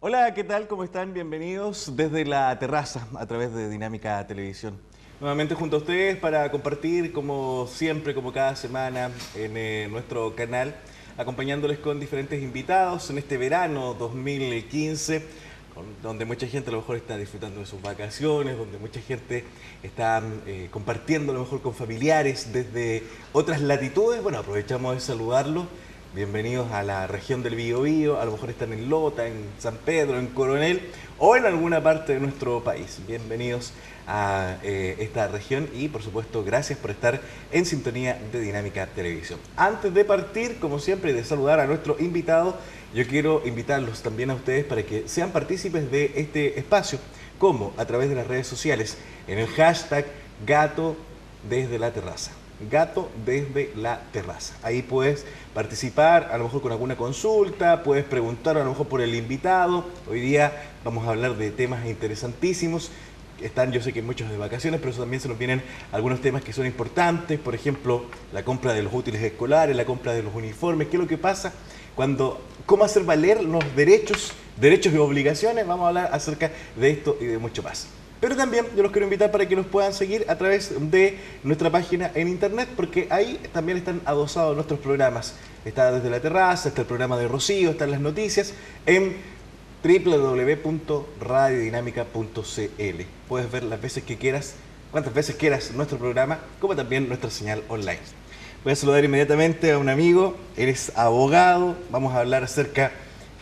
Hola, ¿qué tal? ¿Cómo están? Bienvenidos desde la terraza a través de Dinámica Televisión. Nuevamente junto a ustedes para compartir, como siempre, como cada semana, en nuestro canal, acompañándoles con diferentes invitados en este verano 2015, donde mucha gente a lo mejor está disfrutando de sus vacaciones, donde mucha gente está compartiendo a lo mejor con familiares desde otras latitudes. Bueno, aprovechamos de saludarlos. Bienvenidos a la región del Biobío, a lo mejor están en Lota, en San Pedro, en Coronel o en alguna parte de nuestro país. Bienvenidos a esta región y por supuesto gracias por estar en sintonía de Dinámica Televisión. Antes de partir, como siempre, y de saludar a nuestro invitado, yo quiero invitarlos también a ustedes para que sean partícipes de este espacio, como a través de las redes sociales, en el hashtag Gato desde la Terraza. Gato desde la Terraza. Ahí puedes participar, a lo mejor con alguna consulta, puedes preguntar a lo mejor por el invitado. Hoy día vamos a hablar de temas interesantísimos. Están, yo sé que muchos de vacaciones, pero eso también se nos vienen algunos temas que son importantes. Por ejemplo, la compra de los útiles escolares, la compra de los uniformes. ¿Qué es lo que pasa cuando, cómo hacer valer los derechos y obligaciones? Vamos a hablar acerca de esto y de mucho más. Pero también yo los quiero invitar para que nos puedan seguir a través de nuestra página en internet, porque ahí también están adosados nuestros programas. Está Desde la Terraza, está el programa de Rocío, están las noticias en www.radiodinámica.cl. Puedes ver las veces que quieras, cuantas veces quieras nuestro programa, como también nuestra señal online. Voy a saludar inmediatamente a un amigo, él es abogado, vamos a hablar acerca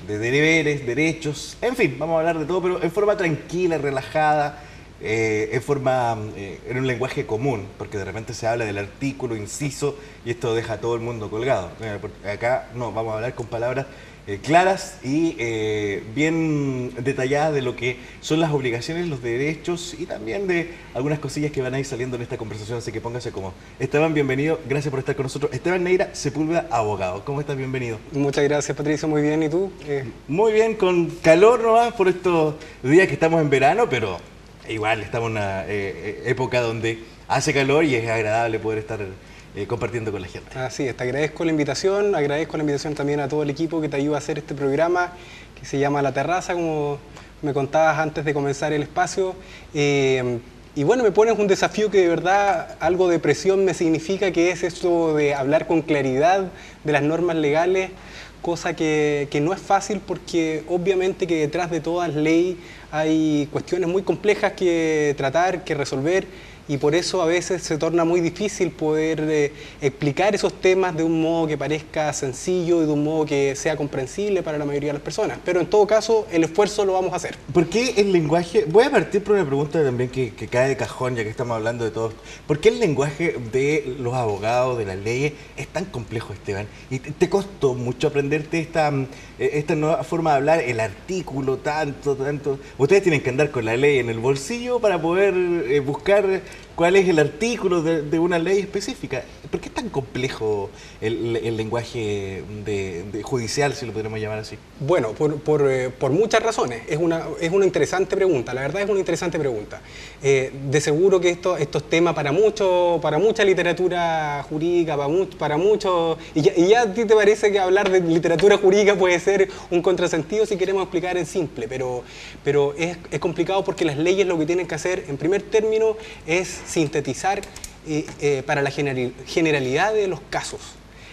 de deberes, derechos, en fin, vamos a hablar de todo, pero en forma tranquila, relajada, en un lenguaje común, porque de repente se habla del artículo, inciso, y esto deja a todo el mundo colgado. Acá no, vamos a hablar con palabras claras y bien detalladas de lo que son las obligaciones, los derechos y también de algunas cosillas que van a ir saliendo en esta conversación, así que póngase cómodo. Esteban, bienvenido, gracias por estar con nosotros. Esteban Neira Sepúlveda, abogado. ¿Cómo estás? Bienvenido. Muchas gracias, Patricio, muy bien, ¿y tú? Muy bien, con calor nomás por estos días que estamos en verano, pero igual estamos en una época donde hace calor y es agradable poder estar compartiendo con la gente. Así es, te agradezco la invitación también a todo el equipo que te ayuda a hacer este programa que se llama La Terraza, como me contabas antes de comenzar el espacio. Y bueno, me pones un desafío que de verdad algo de presión me significa, que es esto de hablar con claridad de las normas legales, cosa que no es fácil porque obviamente que detrás de toda ley hay cuestiones muy complejas que tratar, que resolver, y por eso a veces se torna muy difícil poder explicar esos temas de un modo que parezca sencillo y de un modo que sea comprensible para la mayoría de las personas. Pero en todo caso, el esfuerzo lo vamos a hacer. ¿Por qué el lenguaje? Voy a partir por una pregunta también que cae de cajón, ya que estamos hablando de todo. ¿Por qué el lenguaje de los abogados, de las leyes, es tan complejo, Esteban? ¿Y te costó mucho aprenderte esta nueva forma de hablar, el artículo, tanto? Ustedes tienen que andar con la ley en el bolsillo para poder buscar cuál es el artículo de una ley específica. ¿Por qué es tan complejo el lenguaje judicial, si lo podríamos llamar así? Bueno, por muchas razones. Es una interesante pregunta, la verdad es una interesante pregunta. De seguro que estos temas para mucha literatura jurídica, para mucho... Y ya a ti te parece que hablar de literatura jurídica puede ser un contrasentido si queremos explicar en simple, pero es complicado porque las leyes lo que tienen que hacer, en primer término, es sintetizar para la generalidad de los casos.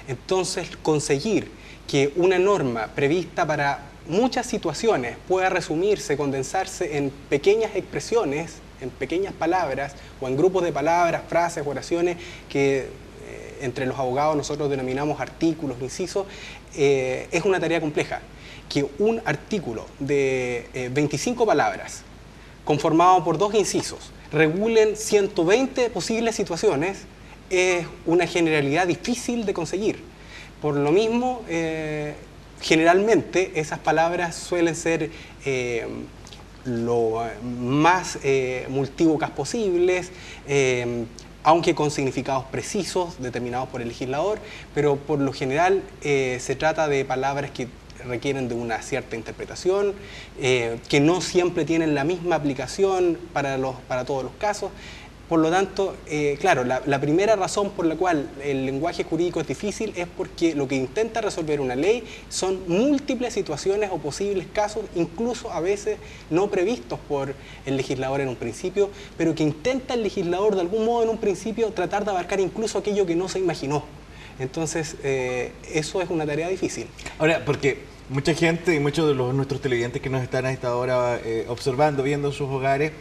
Entonces, conseguir que una norma prevista para muchas situaciones pueda resumirse, condensarse en pequeñas expresiones, en pequeñas palabras o en grupos de palabras, frases, oraciones que entre los abogados nosotros denominamos artículos, incisos, es una tarea compleja. Que un artículo de 25 palabras conformado por 2 incisos regulen 120 posibles situaciones es una generalidad difícil de conseguir. Por lo mismo, generalmente esas palabras suelen ser lo más multívocas posibles, aunque con significados precisos determinados por el legislador, pero por lo general se trata de palabras que requieren de una cierta interpretación, que no siempre tienen la misma aplicación para todos los casos. Por lo tanto, claro, la primera razón por la cual el lenguaje jurídico es difícil es porque lo que intenta resolver una ley son múltiples situaciones o posibles casos, incluso a veces no previstos por el legislador en un principio, pero que intenta el legislador de algún modo en un principio tratar de abarcar incluso aquello que no se imaginó. Entonces, eso es una tarea difícil. Ahora, porque mucha gente y muchos de nuestros televidentes que nos están a esta hora observando, viendo sus hogares,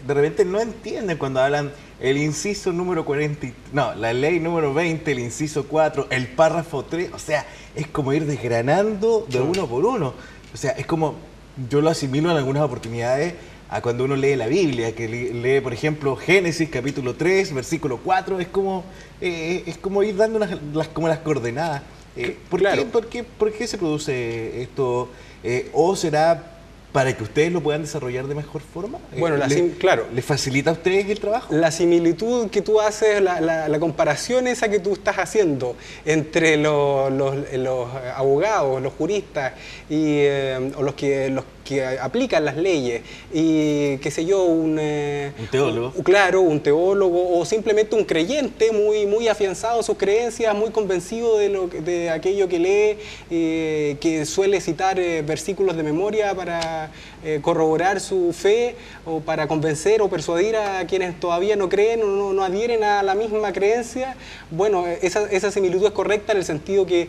de repente no entienden cuando hablan el inciso número 40, no, la ley número 20, el inciso 4, el párrafo 3, o sea, es como ir desgranando de uno por uno. O sea, es como, yo lo asimilo en algunas oportunidades a cuando uno lee la Biblia, que lee, por ejemplo, Génesis capítulo 3, versículo 4, es como ir dando como las coordenadas. Claro. ¿Por qué se produce esto? ¿O será para que ustedes lo puedan desarrollar de mejor forma? Bueno, claro. ¿Les facilita a ustedes el trabajo? La similitud que tú haces, la comparación esa que tú estás haciendo entre los abogados, los juristas o los que aplican las leyes y, qué sé yo, un teólogo. Claro, un teólogo o simplemente un creyente muy afianzado en sus creencias, muy convencido de aquello que lee, que suele citar versículos de memoria para corroborar su fe o para convencer o persuadir a quienes todavía no creen o no adhieren a la misma creencia. Bueno, esa similitud es correcta en el sentido que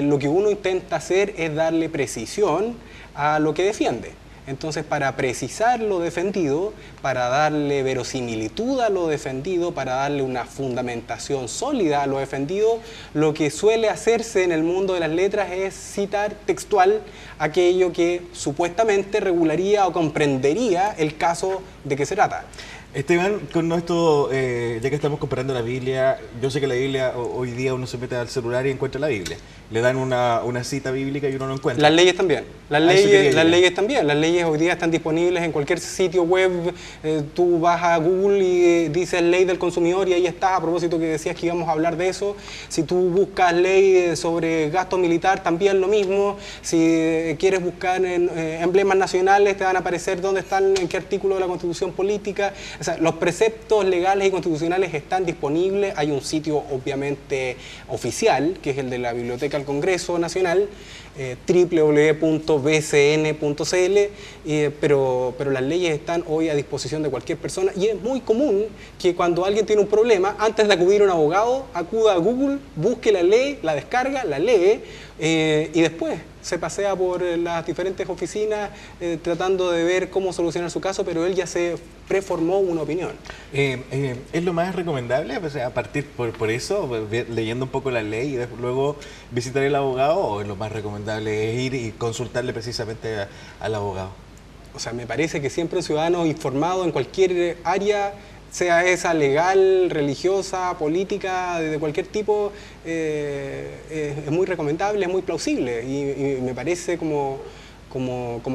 lo que uno intenta hacer es darle precisión a lo que defiende. Entonces, para precisar lo defendido, para darle verosimilitud a lo defendido, para darle una fundamentación sólida a lo defendido, lo que suele hacerse en el mundo de las letras es citar textual aquello que supuestamente regularía o comprendería el caso de que se trata. Esteban, con esto, ya que estamos comparando la Biblia, yo sé que la Biblia, hoy día uno se mete al celular y encuentra la Biblia. Le dan una cita bíblica y uno no encuentra. Las leyes también. Las leyes también. Las leyes hoy día están disponibles en cualquier sitio web. Tú vas a Google y dices ley del consumidor y ahí está. A propósito que decías que íbamos a hablar de eso. Si tú buscas ley sobre gasto militar, también lo mismo. Si quieres buscar emblemas nacionales, te van a aparecer dónde están, en qué artículo de la Constitución Política. O sea, los preceptos legales y constitucionales están disponibles. Hay un sitio obviamente oficial, que es el de la Biblioteca del Congreso Nacional, www.bcn.cl, pero las leyes están hoy a disposición de cualquier persona y es muy común que cuando alguien tiene un problema, antes de acudir a un abogado, acuda a Google, busque la ley, la descarga, la lee y después se pasea por las diferentes oficinas tratando de ver cómo solucionar su caso, pero él ya se preformó una opinión. ¿Es lo más recomendable, o sea, a partir por eso, leyendo un poco la ley y luego visitar el abogado, o es lo más recomendable es ir y consultarle precisamente al abogado? O sea, me parece que siempre un ciudadano informado en cualquier área, sea esa legal, religiosa, política, de cualquier tipo, es muy recomendable, es muy plausible y me parece como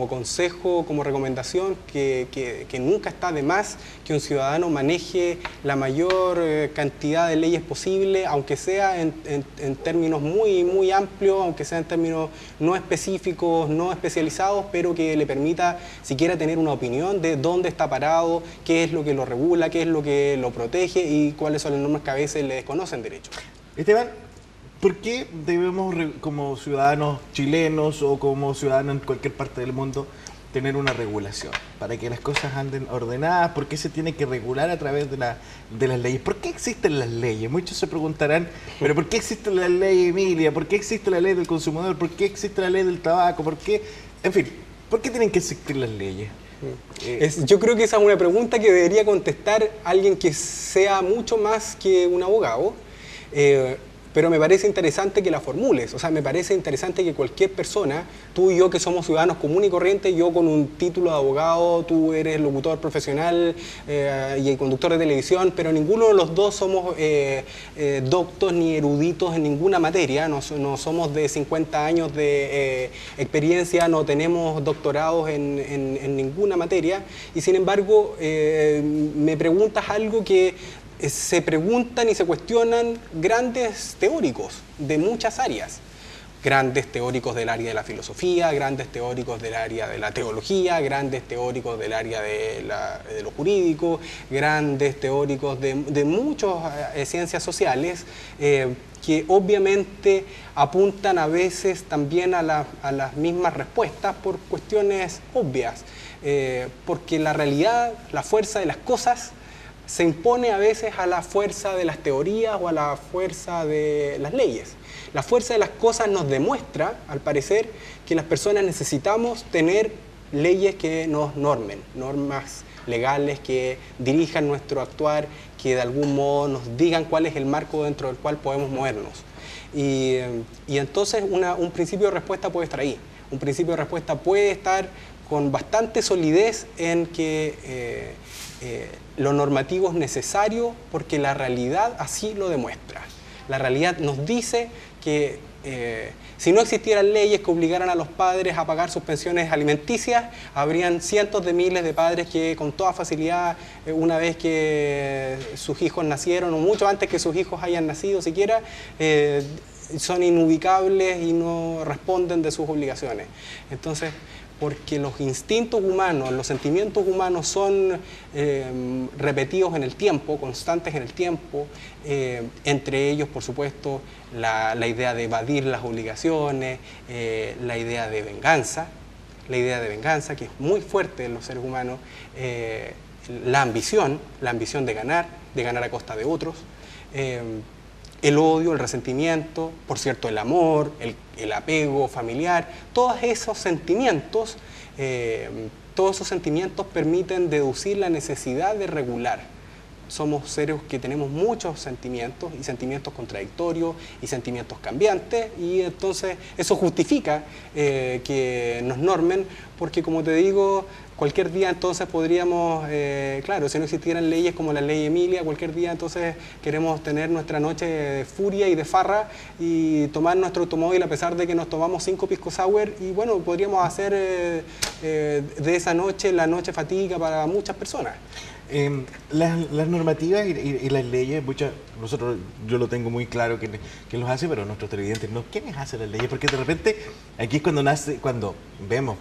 consejo, como recomendación, que nunca está de más que un ciudadano maneje la mayor cantidad de leyes posible, aunque sea en términos muy amplios, aunque sea en términos no específicos, no especializados, pero que le permita siquiera tener una opinión de dónde está parado, qué es lo que lo regula, qué es lo que lo protege y cuáles son las normas que a veces le desconocen derecho. Esteban, ¿por qué debemos, como ciudadanos chilenos o como ciudadanos en cualquier parte del mundo, tener una regulación? Para que las cosas anden ordenadas, ¿por qué se tiene que regular a través de las leyes? ¿Por qué existen las leyes? Muchos se preguntarán, ¿pero por qué existe la ley Emilia? ¿Por qué existe la ley del consumidor? ¿Por qué existe la ley del tabaco? ¿Por qué? En fin, ¿por qué tienen que existir las leyes? Yo creo que esa es una pregunta que debería contestar alguien que sea mucho más que un abogado. Pero me parece interesante que la formules, o sea, me parece interesante que cualquier persona, tú y yo que somos ciudadanos comunes y corrientes, yo con un título de abogado, tú eres locutor profesional y conductor de televisión, pero ninguno de los dos somos doctos ni eruditos en ninguna materia, no somos de 50 años de experiencia, no tenemos doctorados en ninguna materia, y sin embargo me preguntas algo que se preguntan y se cuestionan grandes teóricos de muchas áreas. grandes teóricos del área de la filosofía, grandes teóricos del área de la teología, grandes teóricos del área de lo jurídico, grandes teóricos de muchas ciencias sociales, que obviamente apuntan a veces también a las mismas respuestas por cuestiones obvias, porque la realidad, la fuerza de las cosas, se impone a veces a la fuerza de las teorías o a la fuerza de las leyes. La fuerza de las cosas nos demuestra, al parecer, que las personas necesitamos tener leyes que nos normen, normas legales que dirijan nuestro actuar, que de algún modo nos digan cuál es el marco dentro del cual podemos movernos. Y entonces un principio de respuesta puede estar ahí. Un principio de respuesta puede estar con bastante solidez en que lo normativo es necesario porque la realidad así lo demuestra. La realidad nos dice que si no existieran leyes que obligaran a los padres a pagar sus pensiones alimenticias, habrían cientos de miles de padres que con toda facilidad, una vez que sus hijos nacieron o mucho antes que sus hijos hayan nacido siquiera, son inubicables y no responden de sus obligaciones. Entonces, porque los instintos humanos, los sentimientos humanos son repetidos en el tiempo, constantes en el tiempo, entre ellos, por supuesto, la idea de evadir las obligaciones, la idea de venganza, que es muy fuerte en los seres humanos, la ambición de ganar a costa de otros, el odio, el resentimiento, por cierto, el amor, el apego familiar, todos esos sentimientos permiten deducir la necesidad de regular. Somos seres que tenemos muchos sentimientos y sentimientos contradictorios y sentimientos cambiantes, y entonces eso justifica que nos normen, porque como te digo, cualquier día entonces podríamos, claro, si no existieran leyes como la ley Emilia, cualquier día entonces queremos tener nuestra noche de furia y de farra y tomar nuestro automóvil a pesar de que nos tomamos 5 pisco sour, y bueno, podríamos hacer de esa noche la noche fatídica para muchas personas. Las normativas y las leyes, yo lo tengo muy claro quién los hace, pero nuestros televidentes no. ¿Quiénes hacen las leyes? Porque de repente aquí es cuando vemos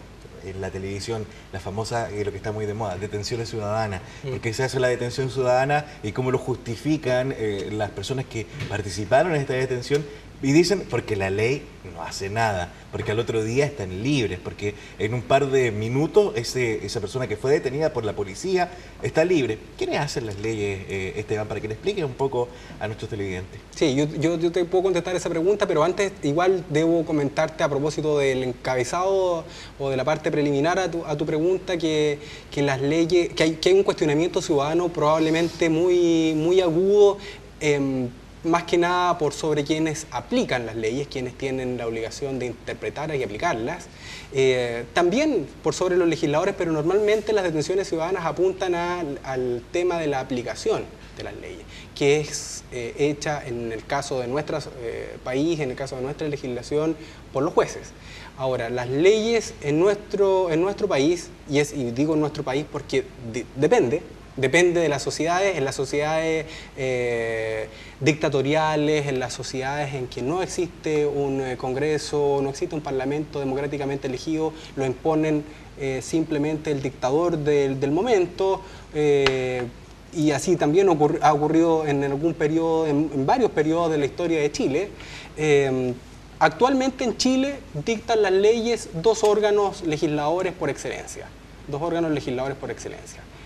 en la televisión la famosa, lo que está muy de moda, detenciones ciudadanas, porque se hace la detención ciudadana y cómo lo justifican las personas que participaron en esta detención. Y dicen, porque la ley no hace nada, porque al otro día están libres, porque en un par de minutos esa persona que fue detenida por la policía está libre. ¿Quiénes hacen las leyes, Esteban, para que le expliques un poco a nuestros televidentes? Sí, yo te puedo contestar esa pregunta, pero antes igual debo comentarte a propósito del encabezado o de la parte preliminar a tu pregunta, que las leyes, que hay un cuestionamiento ciudadano probablemente muy agudo, más que nada por sobre quienes aplican las leyes, quienes tienen la obligación de interpretarlas y aplicarlas, también por sobre los legisladores, pero normalmente las detenciones ciudadanas apuntan al tema de la aplicación de las leyes, que es hecha en el caso de nuestro país, en el caso de nuestra legislación, por los jueces. Ahora, las leyes en nuestro país, y digo en nuestro país porque depende de las sociedades, en las sociedades dictatoriales, en las sociedades en que no existe un Congreso, no existe un Parlamento democráticamente elegido, lo imponen simplemente el dictador del momento, y así también ha ocurrido en algún periodo, en varios periodos de la historia de Chile. Actualmente en Chile dictan las leyes dos órganos legisladores por excelencia.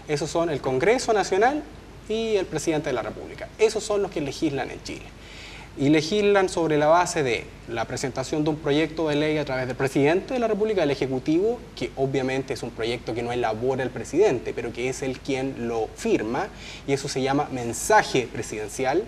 Esos son el Congreso Nacional y el Presidente de la República. Esos son los que legislan en Chile. Y legislan sobre la base de la presentación de un proyecto de ley a través del Presidente de la República, del Ejecutivo, que obviamente es un proyecto que no elabora el Presidente, pero que es él quien lo firma, y eso se llama mensaje presidencial.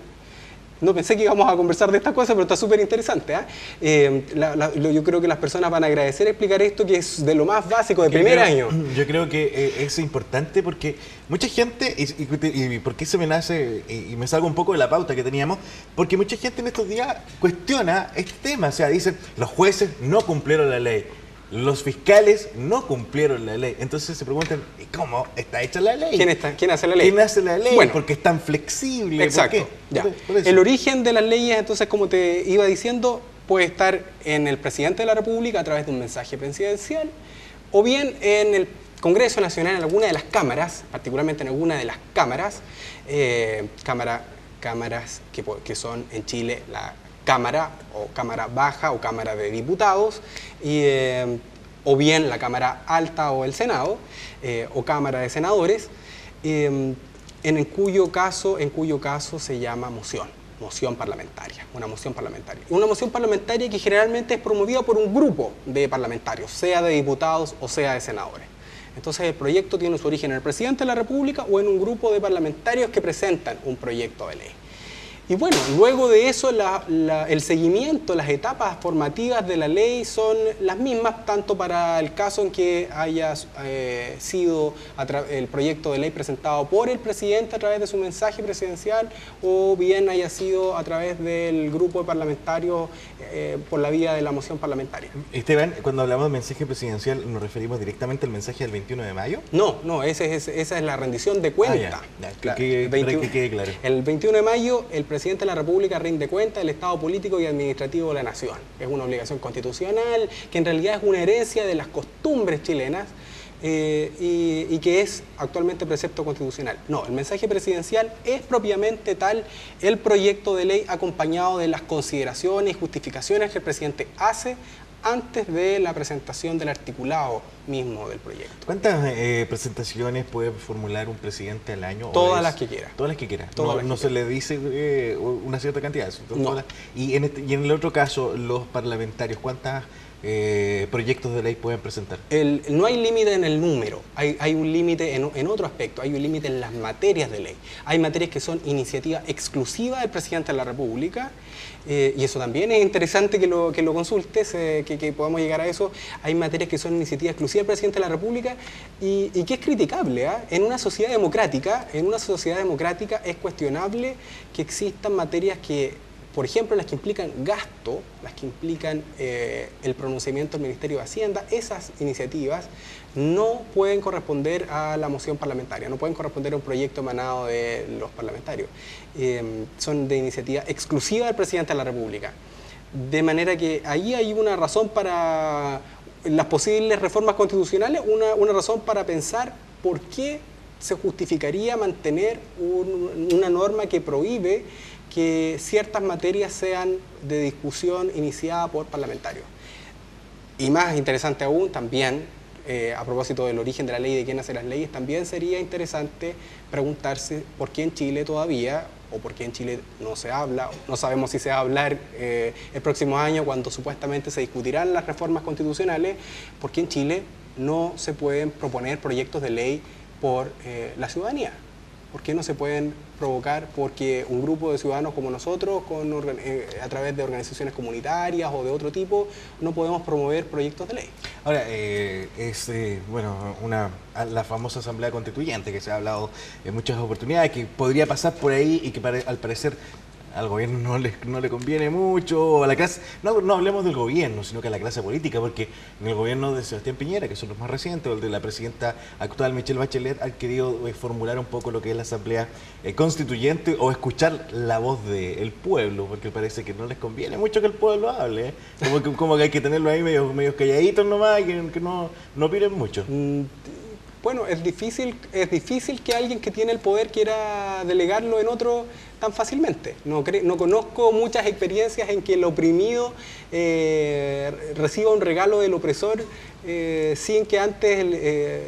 No pensé que íbamos a conversar de estas cosas, pero está súper interesante. Yo creo que las personas van a agradecer explicar esto, que es de lo más básico de primer año. Yo creo que es importante porque mucha gente, y por qué se me nace, y me salgo un poco de la pauta que teníamos, porque mucha gente en estos días cuestiona este tema. O sea, dicen, los jueces no cumplieron la ley, los fiscales no cumplieron la ley. Entonces se preguntan, ¿y cómo está hecha la ley? ¿Quién hace la ley? ¿Quién hace la ley? Bueno, porque es tan flexible. Exacto. ¿Por qué? Ya. El origen de las leyes, entonces, como te iba diciendo, puede estar en el presidente de la República a través de un mensaje presidencial, o bien en el Congreso Nacional, en alguna de las cámaras, particularmente en alguna de las cámaras, cámaras que son en Chile la Cámara o Cámara Baja o Cámara de Diputados, o bien la Cámara Alta o el Senado, o Cámara de Senadores, en cuyo caso se llama moción parlamentaria, una moción parlamentaria. Una moción parlamentaria que generalmente es promovida por un grupo de parlamentarios, sea de diputados o sea de senadores. Entonces el proyecto tiene su origen en el presidente de la República o en un grupo de parlamentarios que presentan un proyecto de ley. Y bueno, luego de eso el seguimiento, las etapas formativas de la ley son las mismas, tanto para el caso en que haya sido el proyecto de ley presentado por el presidente a través de su mensaje presidencial, o bien haya sido a través del grupo de parlamentarios por la vía de la moción parlamentaria. Esteban, cuando hablamos de mensaje presidencial, ¿nos referimos directamente al mensaje del 21 de mayo? No, esa es la rendición de cuenta. Para que quede claro. El 21 de mayo, el presidente de la República rinde cuenta del estado político y administrativo de la nación. Es una obligación constitucional que en realidad es una herencia de las costumbres chilenas y que es actualmente precepto constitucional. No, el mensaje presidencial es propiamente tal el proyecto de ley acompañado de las consideraciones y justificaciones que el presidente hace antes de la presentación del articulado mismo del proyecto. ¿Cuántas presentaciones puede formular un presidente al año? Todas las que quiera. Todas las que quiera. No se le dice una cierta cantidad. No. Y en el otro caso, los parlamentarios, ¿cuántas proyectos de ley pueden presentar? No hay límite en el número, hay un límite en otro aspecto, hay un límite en las materias de ley. Hay materias que son iniciativa exclusiva del presidente de la República, y eso también es interesante que lo consultes, que podamos llegar a eso. Hay materias que son iniciativa exclusiva del presidente de la República y que es criticable. En una sociedad democrática es cuestionable que existan materias que, por ejemplo, las que implican gasto, las que implican el pronunciamiento del Ministerio de Hacienda, esas iniciativas no pueden corresponder a la moción parlamentaria, no pueden corresponder a un proyecto emanado de los parlamentarios. Son de iniciativa exclusiva del presidente de la República. De manera que ahí hay una razón para las posibles reformas constitucionales, una razón para pensar por qué se justificaría mantener una norma que prohíbe que ciertas materias sean de discusión iniciada por parlamentarios. Y más interesante aún, también, a propósito del origen de la ley y de quién hace las leyes, también sería interesante preguntarse por qué en Chile todavía, o por qué en Chile no se habla, no sabemos si se va a hablar el próximo año cuando supuestamente se discutirán las reformas constitucionales, por qué en Chile no se pueden proponer proyectos de ley por la ciudadanía. ¿Por qué no se pueden provocar? Porque un grupo de ciudadanos como nosotros, a través de organizaciones comunitarias o de otro tipo, no podemos promover proyectos de ley. Ahora, la famosa Asamblea Constituyente, que se ha hablado en muchas oportunidades, que podría pasar por ahí y que al parecer al gobierno no le conviene mucho, a la clase, no hablemos del gobierno, sino que a la clase política, porque en el gobierno de Sebastián Piñera, que son los más recientes, o el de la presidenta actual Michelle Bachelet, han querido formular un poco lo que es la Asamblea Constituyente o escuchar la voz del pueblo, porque parece que no les conviene mucho que el pueblo hable, como que hay que tenerlo ahí medio calladitos nomás y que no opinen mucho. Bueno, es difícil que alguien que tiene el poder quiera delegarlo en otro tan fácilmente. No conozco muchas experiencias en que el oprimido reciba un regalo del opresor sin que antes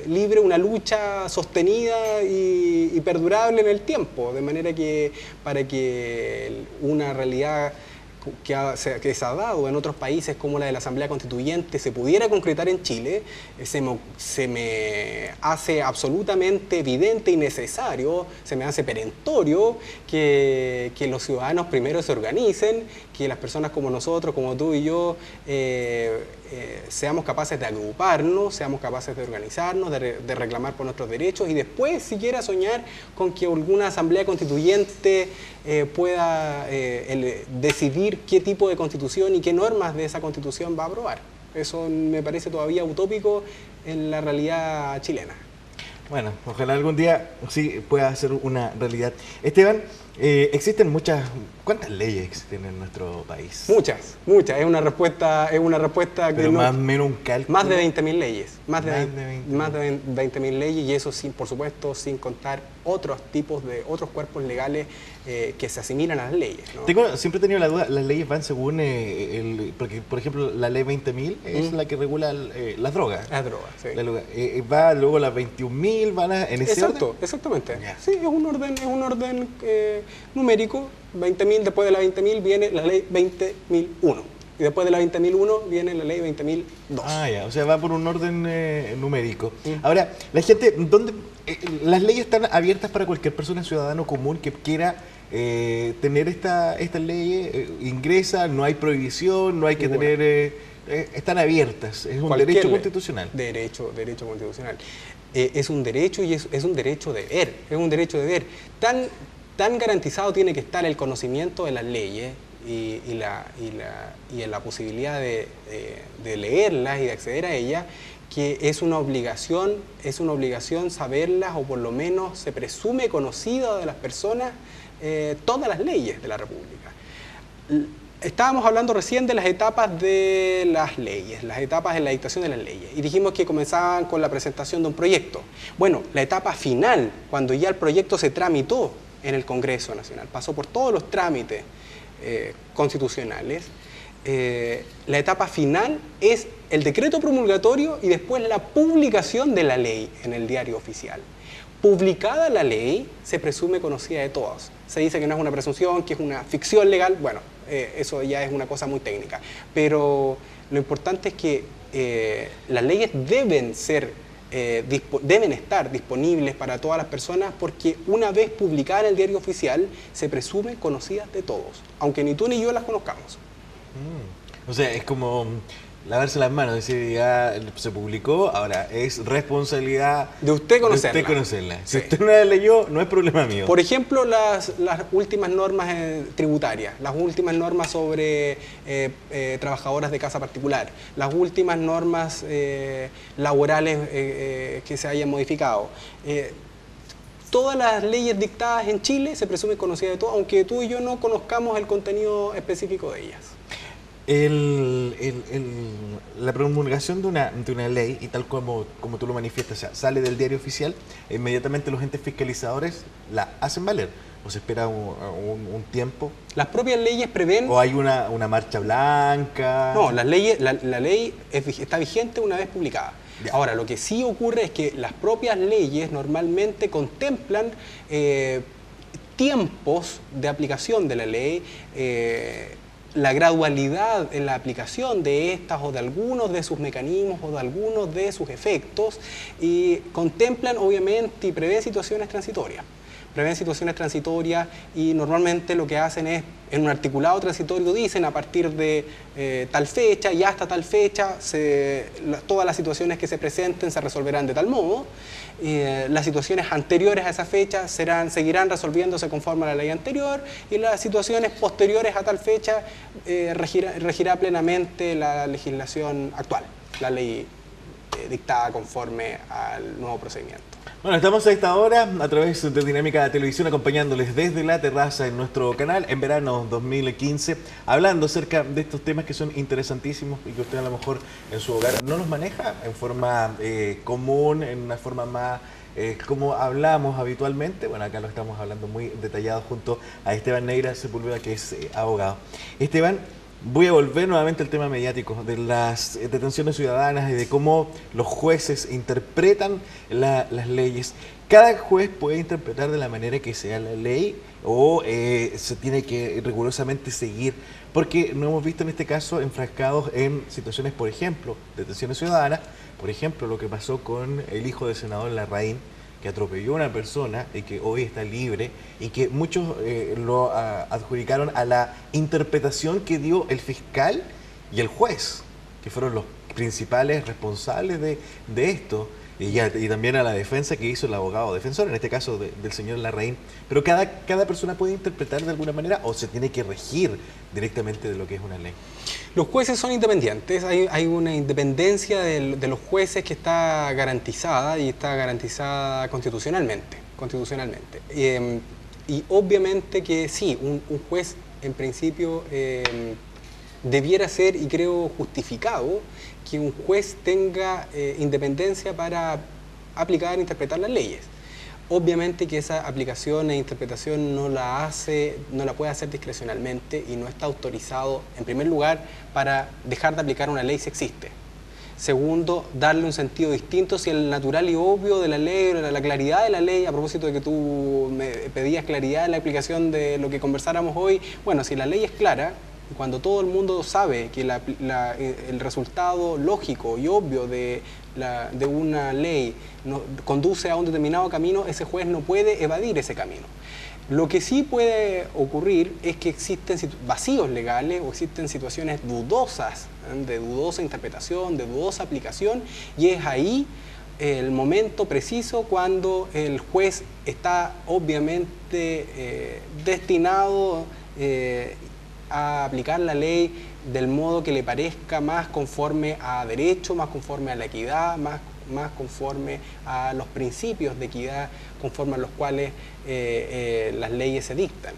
libre una lucha sostenida y perdurable en el tiempo. De manera que para que una realidad que se ha dado en otros países como la de la Asamblea Constituyente se pudiera concretar en Chile, se me hace absolutamente evidente y necesario, se me hace perentorio que los ciudadanos primero se organicen, que las personas como nosotros, como tú y yo, seamos capaces de agruparnos, seamos capaces de organizarnos, de reclamar por nuestros derechos y después siquiera soñar con que alguna Asamblea Constituyente pueda decidir qué tipo de constitución y qué normas de esa constitución va a aprobar. Eso me parece todavía utópico en la realidad chilena. Bueno, ojalá algún día sí pueda ser una realidad. Esteban, Existen muchas... ¿Cuántas leyes existen en nuestro país? Muchas, muchas. Es una respuesta que Pero no, más o menos un cálculo. más de 20.000 leyes. Más de 20.000. 20.000 leyes, y eso sin, por supuesto, sin contar otros tipos de otros cuerpos legales que se asimilan a las leyes, ¿no? Siempre he tenido la duda, las leyes van según porque, por ejemplo, la ley 20.000 es la que regula las drogas. Las drogas, sí. Va luego las 21.000, van en ese orden. Exactamente. Ya. Sí, es un orden numérico. 20.000, después de la 20.000 viene la ley 20.001. Y después de la 20.001 viene la ley 20.002. Ah, ya, o sea, va por un orden numérico. Ahora, la gente, las leyes están abiertas para cualquier persona, ciudadano común que quiera tener estas leyes, ingresa, no hay prohibición, no hay que tener... están abiertas, es un derecho constitucional. Derecho constitucional. Es un derecho y es un derecho deber. Es un derecho deber. Tan garantizado tiene que estar el conocimiento de las leyes y en la posibilidad de leerlas y de acceder a ellas, que es una obligación saberlas, o por lo menos se presume conocido de las personas todas las leyes de la República. Estábamos hablando recién de las etapas de las leyes, las etapas de la dictación de las leyes, y dijimos que comenzaban con la presentación de un proyecto. Bueno, la etapa final, cuando ya el proyecto se tramitó en el Congreso Nacional, pasó por todos los trámites constitucionales, la etapa final es el decreto promulgatorio y después la publicación de la ley en el Diario Oficial. Publicada la ley, se presume conocida de todos. Se dice que no es una presunción, que es una ficción legal. Bueno, eso ya es una cosa muy técnica. Pero lo importante es que las leyes deben estar disponibles para todas las personas, porque una vez publicada en el Diario Oficial, se presume conocidas de todos, aunque ni tú ni yo las conozcamos. O sea, es como lavarse las manos, decir, ya se publicó, ahora es responsabilidad de usted conocerla. Si sí. usted no la leyó, no es problema mío. Por ejemplo, las últimas normas tributarias, las últimas normas sobre trabajadoras de casa particular, las últimas normas laborales que se hayan modificado. Todas las leyes dictadas en Chile se presume conocida de todos, aunque tú y yo no conozcamos el contenido específico de ellas. La promulgación de una ley, y tal como tú lo manifiestas, o sea, sale del Diario Oficial, inmediatamente los entes fiscalizadores la hacen valer, o se espera un tiempo. Las propias leyes prevén... ¿O hay una marcha blanca? No, la ley está vigente una vez publicada. Ya. Ahora, lo que sí ocurre es que las propias leyes normalmente contemplan tiempos de aplicación de la ley, la gradualidad en la aplicación de estas o de algunos de sus mecanismos o de algunos de sus efectos, y contemplan obviamente y prevén situaciones transitorias. Y normalmente lo que hacen es, en un articulado transitorio dicen a partir de tal fecha y hasta tal fecha todas las situaciones que se presenten se resolverán de tal modo. Las situaciones anteriores a esa fecha seguirán resolviéndose conforme a la ley anterior, y las situaciones posteriores a tal fecha regirá plenamente la legislación actual, la ley dictada conforme al nuevo procedimiento. Bueno, estamos a esta hora a través de Dinámica Televisión, acompañándoles desde la terraza en nuestro canal en verano 2015, hablando acerca de estos temas que son interesantísimos y que usted a lo mejor en su hogar no los maneja en forma común, en una forma más como hablamos habitualmente. Bueno, acá lo estamos hablando muy detallado junto a Esteban Neira Sepúlveda, que es abogado. Esteban, voy a volver nuevamente al tema mediático, de las detenciones ciudadanas y de cómo los jueces interpretan las leyes. Cada juez puede interpretar de la manera que sea la ley, o se tiene que rigurosamente seguir, porque no hemos visto en este caso enfrascados en situaciones, por ejemplo, detenciones ciudadanas, por ejemplo, lo que pasó con el hijo del senador Larraín, que atropelló a una persona y que hoy está libre, y que muchos lo adjudicaron a la interpretación que dio el fiscal y el juez, que fueron los principales responsables de esto, y también a la defensa que hizo el abogado defensor, en este caso del señor Larraín. Pero cada persona puede interpretar de alguna manera, o se tiene que regir directamente de lo que es una ley. Los jueces son independientes, hay una independencia de los jueces que está garantizada, y está garantizada constitucionalmente. Y obviamente que sí, un juez en principio debiera ser, y creo justificado, que un juez tenga independencia para aplicar e interpretar las leyes. Obviamente que esa aplicación e interpretación no la puede hacer discrecionalmente y no está autorizado, en primer lugar, para dejar de aplicar una ley si existe. Segundo, darle un sentido distinto si el natural y obvio de la ley, la claridad de la ley, a propósito de que tú me pedías claridad en la aplicación de lo que conversáramos hoy, bueno, si la ley es clara, cuando todo el mundo sabe que el resultado lógico y obvio de una ley conduce a un determinado camino, ese juez no puede evadir ese camino. Lo que sí puede ocurrir es que existen vacíos legales o existen situaciones dudosas, de dudosa interpretación, de dudosa aplicación, y es ahí el momento preciso cuando el juez está obviamente destinado a aplicar la ley del modo que le parezca más conforme a derecho, más conforme a la equidad, más conforme a los principios de equidad conforme a los cuales las leyes se dictan.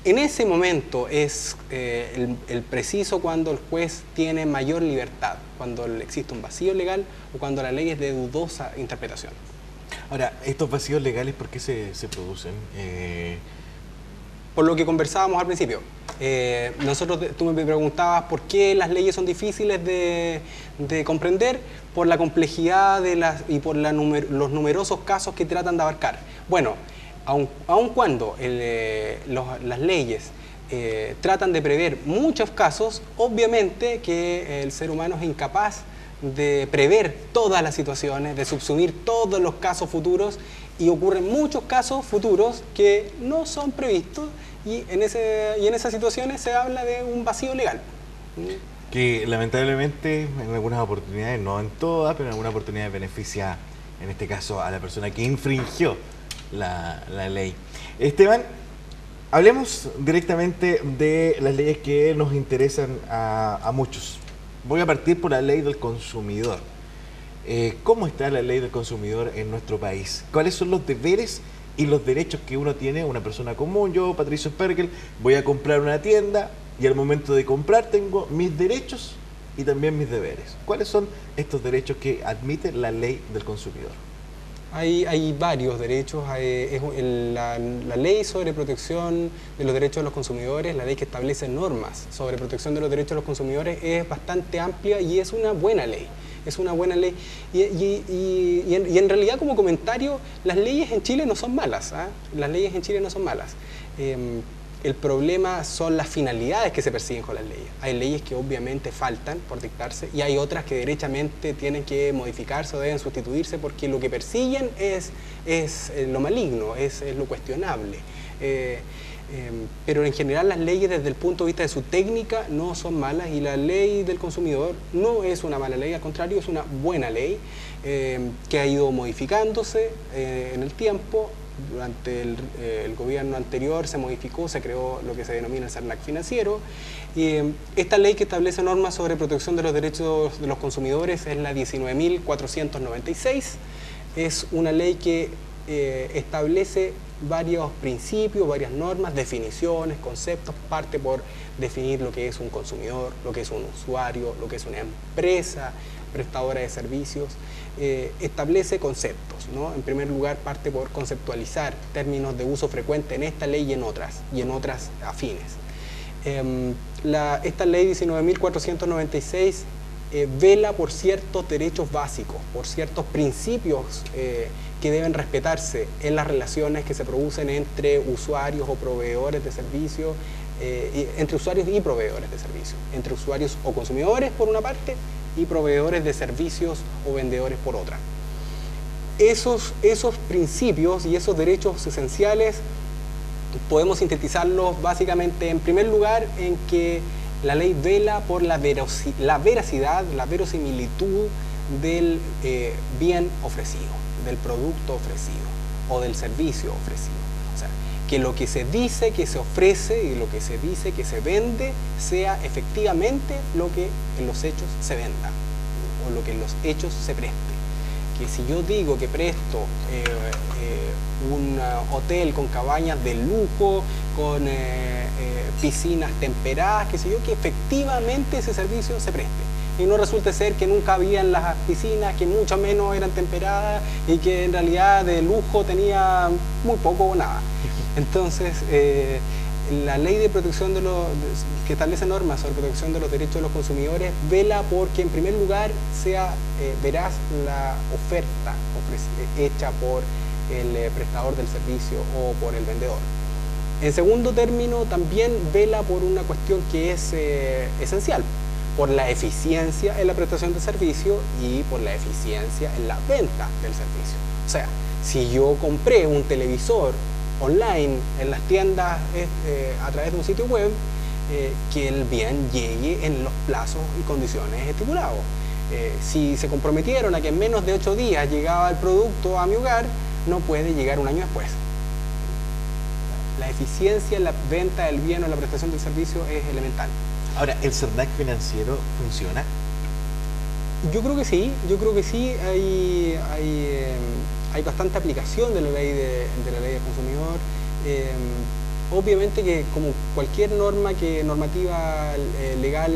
En ese momento es el preciso cuando el juez tiene mayor libertad, cuando existe un vacío legal o cuando la ley es de dudosa interpretación. Ahora, ¿estos vacíos legales por qué se producen? Por lo que conversábamos al principio. Tú me preguntabas por qué las leyes son difíciles de comprender, por la complejidad y por los numerosos casos que tratan de abarcar. Bueno, aun cuando las leyes tratan de prever muchos casos, obviamente que el ser humano es incapaz de prever todas las situaciones, de subsumir todos los casos futuros, y ocurren muchos casos futuros que no son previstos, y en esas situaciones se habla de un vacío legal. Que lamentablemente en algunas oportunidades, no en todas, pero en algunas oportunidades beneficia, en este caso, a la persona que infringió la ley. Esteban, hablemos directamente de las leyes que nos interesan a muchos. Voy a partir por la ley del consumidor. ¿Cómo está la ley del consumidor en nuestro país? ¿Cuáles son los deberes y los derechos que uno tiene, una persona común? Yo, Patricio Spergel, voy a comprar una tienda y al momento de comprar tengo mis derechos y también mis deberes. ¿Cuáles son estos derechos que admite la ley del consumidor? Hay varios derechos. La ley sobre protección de los derechos de los consumidores, la ley que establece normas sobre protección de los derechos de los consumidores, es bastante amplia y es una buena ley. Es una buena ley. Y en realidad, como comentario, las leyes en Chile no son malas. Las leyes en Chile no son malas. El problema son las finalidades que se persiguen con las leyes. Hay leyes que obviamente faltan por dictarse y hay otras que derechamente tienen que modificarse o deben sustituirse porque lo que persiguen es lo maligno, es lo cuestionable. Pero en general las leyes desde el punto de vista de su técnica no son malas, y la ley del consumidor no es una mala ley, al contrario, es una buena ley que ha ido modificándose en el tiempo. Durante el gobierno anterior se modificó, se creó lo que se denomina el CERNAC financiero. Y esta ley que establece normas sobre protección de los derechos de los consumidores es la 19.496. Es una ley que establece varios principios, varias normas, definiciones, conceptos. Parte por definir lo que es un consumidor, lo que es un usuario, lo que es una empresa prestadora de servicios. Establece conceptos, ¿no? En primer lugar, parte por conceptualizar términos de uso frecuente en esta ley y en otras afines. Esta ley 19.496 vela por ciertos derechos básicos, por ciertos principios que deben respetarse en las relaciones que se producen entre usuarios o proveedores de servicios, entre usuarios y proveedores de servicios, entre usuarios o consumidores por una parte y proveedores de servicios o vendedores por otra. Esos principios y esos derechos esenciales podemos sintetizarlos básicamente, en primer lugar, en que la ley vela por la veracidad, la verosimilitud del bien ofrecido, del producto ofrecido o del servicio ofrecido. O sea, que lo que se dice que se ofrece y lo que se dice que se vende sea efectivamente lo que en los hechos se venda o lo que en los hechos se preste. que si yo digo que presto un hotel con cabañas de lujo, con piscinas temperadas, qué sé yo, que efectivamente ese servicio se preste. Y no resulte ser que nunca habían las piscinas, que mucho menos eran temperadas y que en realidad de lujo tenía muy poco o nada. Entonces, la ley de protección que establece normas sobre protección de los derechos de los consumidores vela porque en primer lugar sea veraz la oferta hecha por el prestador del servicio o por el vendedor. En segundo término, también vela por una cuestión que es esencial, por la eficiencia en la prestación de servicio y por la eficiencia en la venta del servicio. O sea, si yo compré un televisor online en las tiendas a través de un sitio web, que el bien llegue en los plazos y condiciones estipulados. Si se comprometieron a que en menos de 8 días llegaba el producto a mi hogar, no puede llegar un año después. La eficiencia en la venta del bien o la prestación del servicio es elemental. Ahora, ¿el CERNAC financiero funciona? Yo creo que sí, hay bastante aplicación de la ley del consumidor. Obviamente que como cualquier normativa legal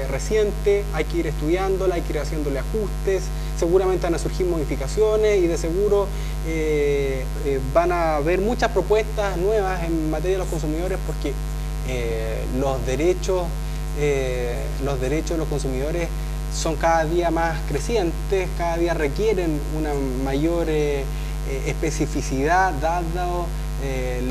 reciente, hay que ir estudiándola, hay que ir haciéndole ajustes, seguramente van a surgir modificaciones y de seguro van a haber muchas propuestas nuevas en materia de los consumidores porque los derechos de los consumidores son cada día más crecientes, cada día requieren una mayor especificidad dado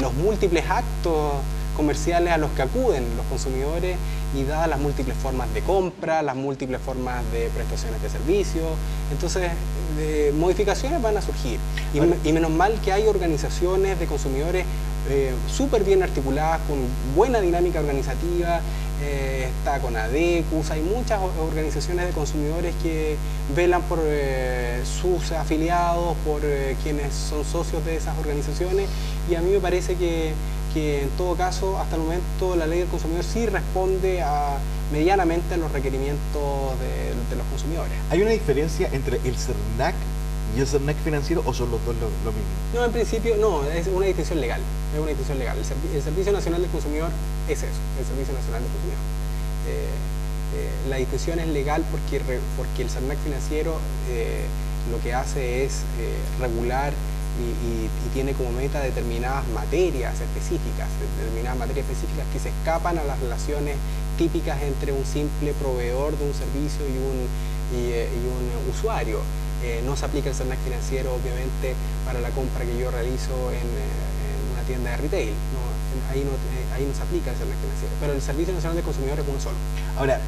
los múltiples actos comerciales a los que acuden los consumidores y dadas las múltiples formas de compra, las múltiples formas de prestaciones de servicios. Entonces, modificaciones van a surgir. Y menos mal que hay organizaciones de consumidores súper bien articuladas, con buena dinámica organizativa. Está con ADECUS, hay muchas organizaciones de consumidores que velan por sus afiliados, por quienes son socios de esas organizaciones, y a mí me parece que en todo caso, hasta el momento, la ley del consumidor sí responde medianamente a los requerimientos de los consumidores. ¿Hay una diferencia entre el CERNAC y el CERNAC financiero o son los dos lo mismo? No, en principio no, es una distinción legal. Es una distinción legal. El Servicio Nacional del Consumidor es eso, el Servicio Nacional del Consumidor. La distinción es legal porque el CERNAC financiero lo que hace es regular y tiene como meta determinadas materias específicas que se escapan a las relaciones típicas entre un simple proveedor de un servicio y un usuario. No se aplica el CERNAC financiero, obviamente, para la compra que yo realizo en una tienda de retail. Ahí no se aplica el CERNAC financiero, pero el Servicio Nacional del Consumidor es uno solo. Ahora,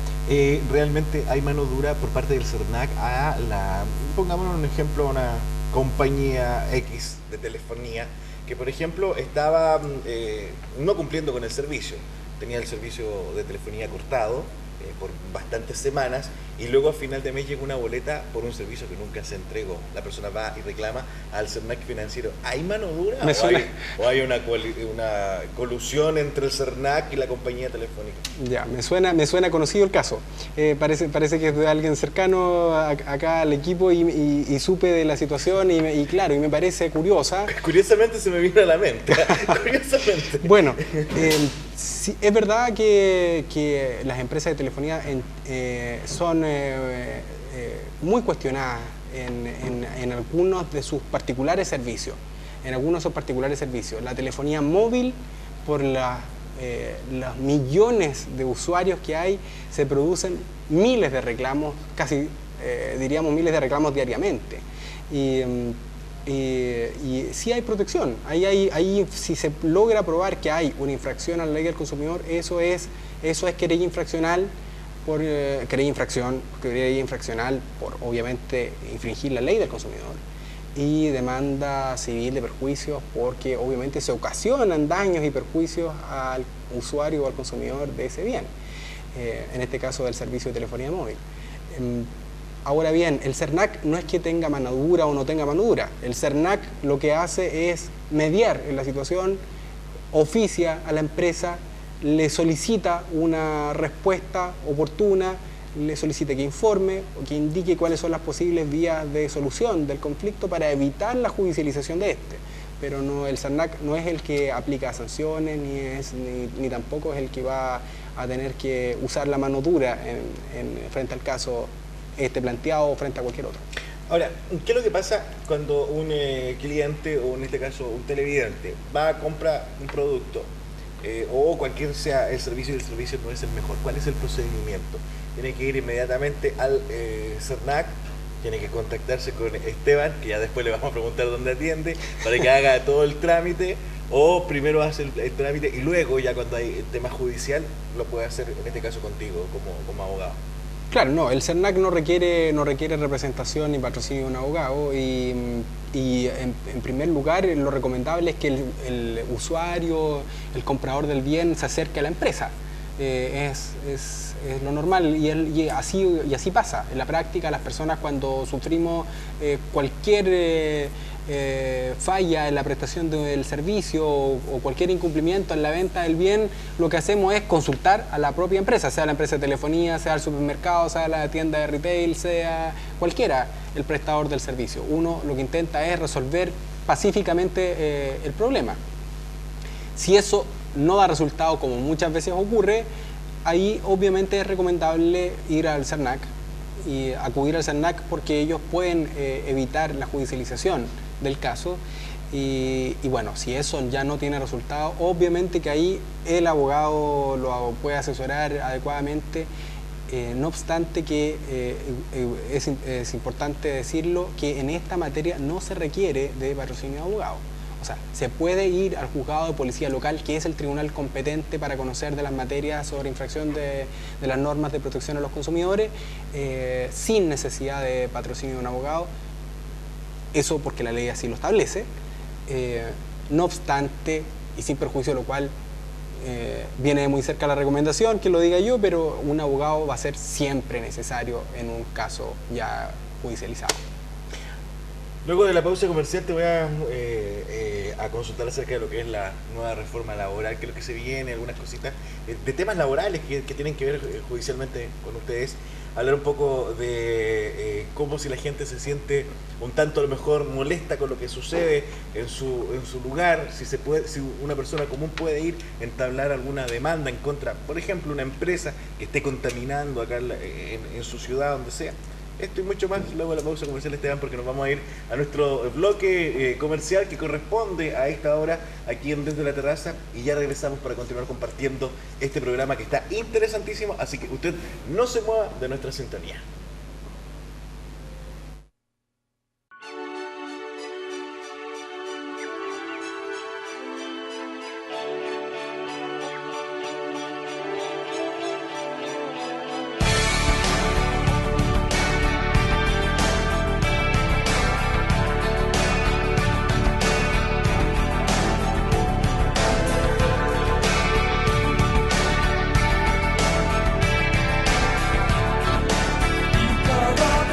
realmente hay mano dura por parte del CERNAC pongámonos un ejemplo, una compañía X de telefonía que, por ejemplo, estaba no cumpliendo con el servicio, tenía el servicio de telefonía cortado por bastantes semanas y luego a final de mes llega una boleta por un servicio que nunca se entregó. La persona va y reclama al CERNAC financiero. ¿Hay mano dura o hay una colusión entre el CERNAC y la compañía telefónica? Ya, me suena conocido el caso. Parece que es de alguien cercano acá al equipo y supe de la situación y claro, y me parece curiosa. Curiosamente se me vino a la mente. Curiosamente. Bueno, sí, es verdad que las empresas de telefonía son muy cuestionadas en algunos de sus particulares servicios. La telefonía móvil, por los millones de usuarios que hay, se producen miles de reclamos, casi diríamos miles de reclamos diariamente. Y sí hay protección. Ahí si se logra probar que hay una infracción a la ley del consumidor, eso es querella infraccional por obviamente infringir la ley del consumidor, y demanda civil de perjuicios porque obviamente se ocasionan daños y perjuicios al usuario o al consumidor de ese bien, en este caso del servicio de telefonía móvil. Ahora bien, el CERNAC no es que tenga mano dura o no tenga mano dura. El CERNAC lo que hace es mediar en la situación, oficia a la empresa, le solicita una respuesta oportuna, le solicite que informe o que indique cuáles son las posibles vías de solución del conflicto para evitar la judicialización de este. Pero no, el SERNAC no es el que aplica sanciones, ni tampoco es el que va a tener que usar la mano dura frente al caso planteado o frente a cualquier otro. Ahora, ¿qué es lo que pasa cuando un cliente, o en este caso un televidente, va a comprar un producto o cualquier sea el servicio y el servicio no es el mejor? ¿Cuál es el procedimiento? Tiene que ir inmediatamente al SERNAC, tiene que contactarse con Esteban, que ya después le vamos a preguntar dónde atiende, para que haga todo el trámite, o primero hace el trámite y luego ya cuando hay tema judicial lo puede hacer en este caso contigo como abogado. Claro, no, el SERNAC no requiere representación ni patrocinio de un abogado y en primer lugar lo recomendable es que el usuario, el comprador del bien se acerque a la empresa. Es lo normal y así pasa. En la práctica las personas cuando sufrimos cualquier falla en la prestación del servicio o cualquier incumplimiento en la venta del bien, lo que hacemos es consultar a la propia empresa, sea la empresa de telefonía, sea el supermercado, sea la tienda de retail, sea cualquiera el prestador del servicio. Uno lo que intenta es resolver pacíficamente el problema. Si eso no da resultado, como muchas veces ocurre, ahí obviamente es recomendable ir al SERNAC y acudir al SERNAC porque ellos pueden evitar la judicialización del caso y bueno, si eso ya no tiene resultado, obviamente que ahí el abogado lo puede asesorar adecuadamente, no obstante que es importante decirlo que en esta materia no se requiere de patrocinio de abogado. O sea, se puede ir al juzgado de policía local, que es el tribunal competente para conocer de las materias sobre infracción de las normas de protección a los consumidores, sin necesidad de patrocinio de un abogado. Eso porque la ley así lo establece. No obstante, y sin perjuicio de lo cual, viene muy cerca la recomendación, que lo diga yo, pero un abogado va a ser siempre necesario en un caso ya judicializado. Luego de la pausa comercial te voy a consultar acerca de lo que es la nueva reforma laboral, que es lo que se viene, algunas cositas de temas laborales que tienen que ver judicialmente con ustedes. Hablar un poco de cómo si la gente se siente un tanto a lo mejor molesta con lo que sucede en su lugar, si una persona común puede ir a entablar alguna demanda en contra, por ejemplo, una empresa que esté contaminando acá en su ciudad, donde sea. Esto y mucho más luego de la pausa comercial, Esteban, porque nos vamos a ir a nuestro bloque comercial que corresponde a esta hora aquí en Desde la Terraza y ya regresamos para continuar compartiendo este programa que está interesantísimo, así que usted no se mueva de nuestra sintonía.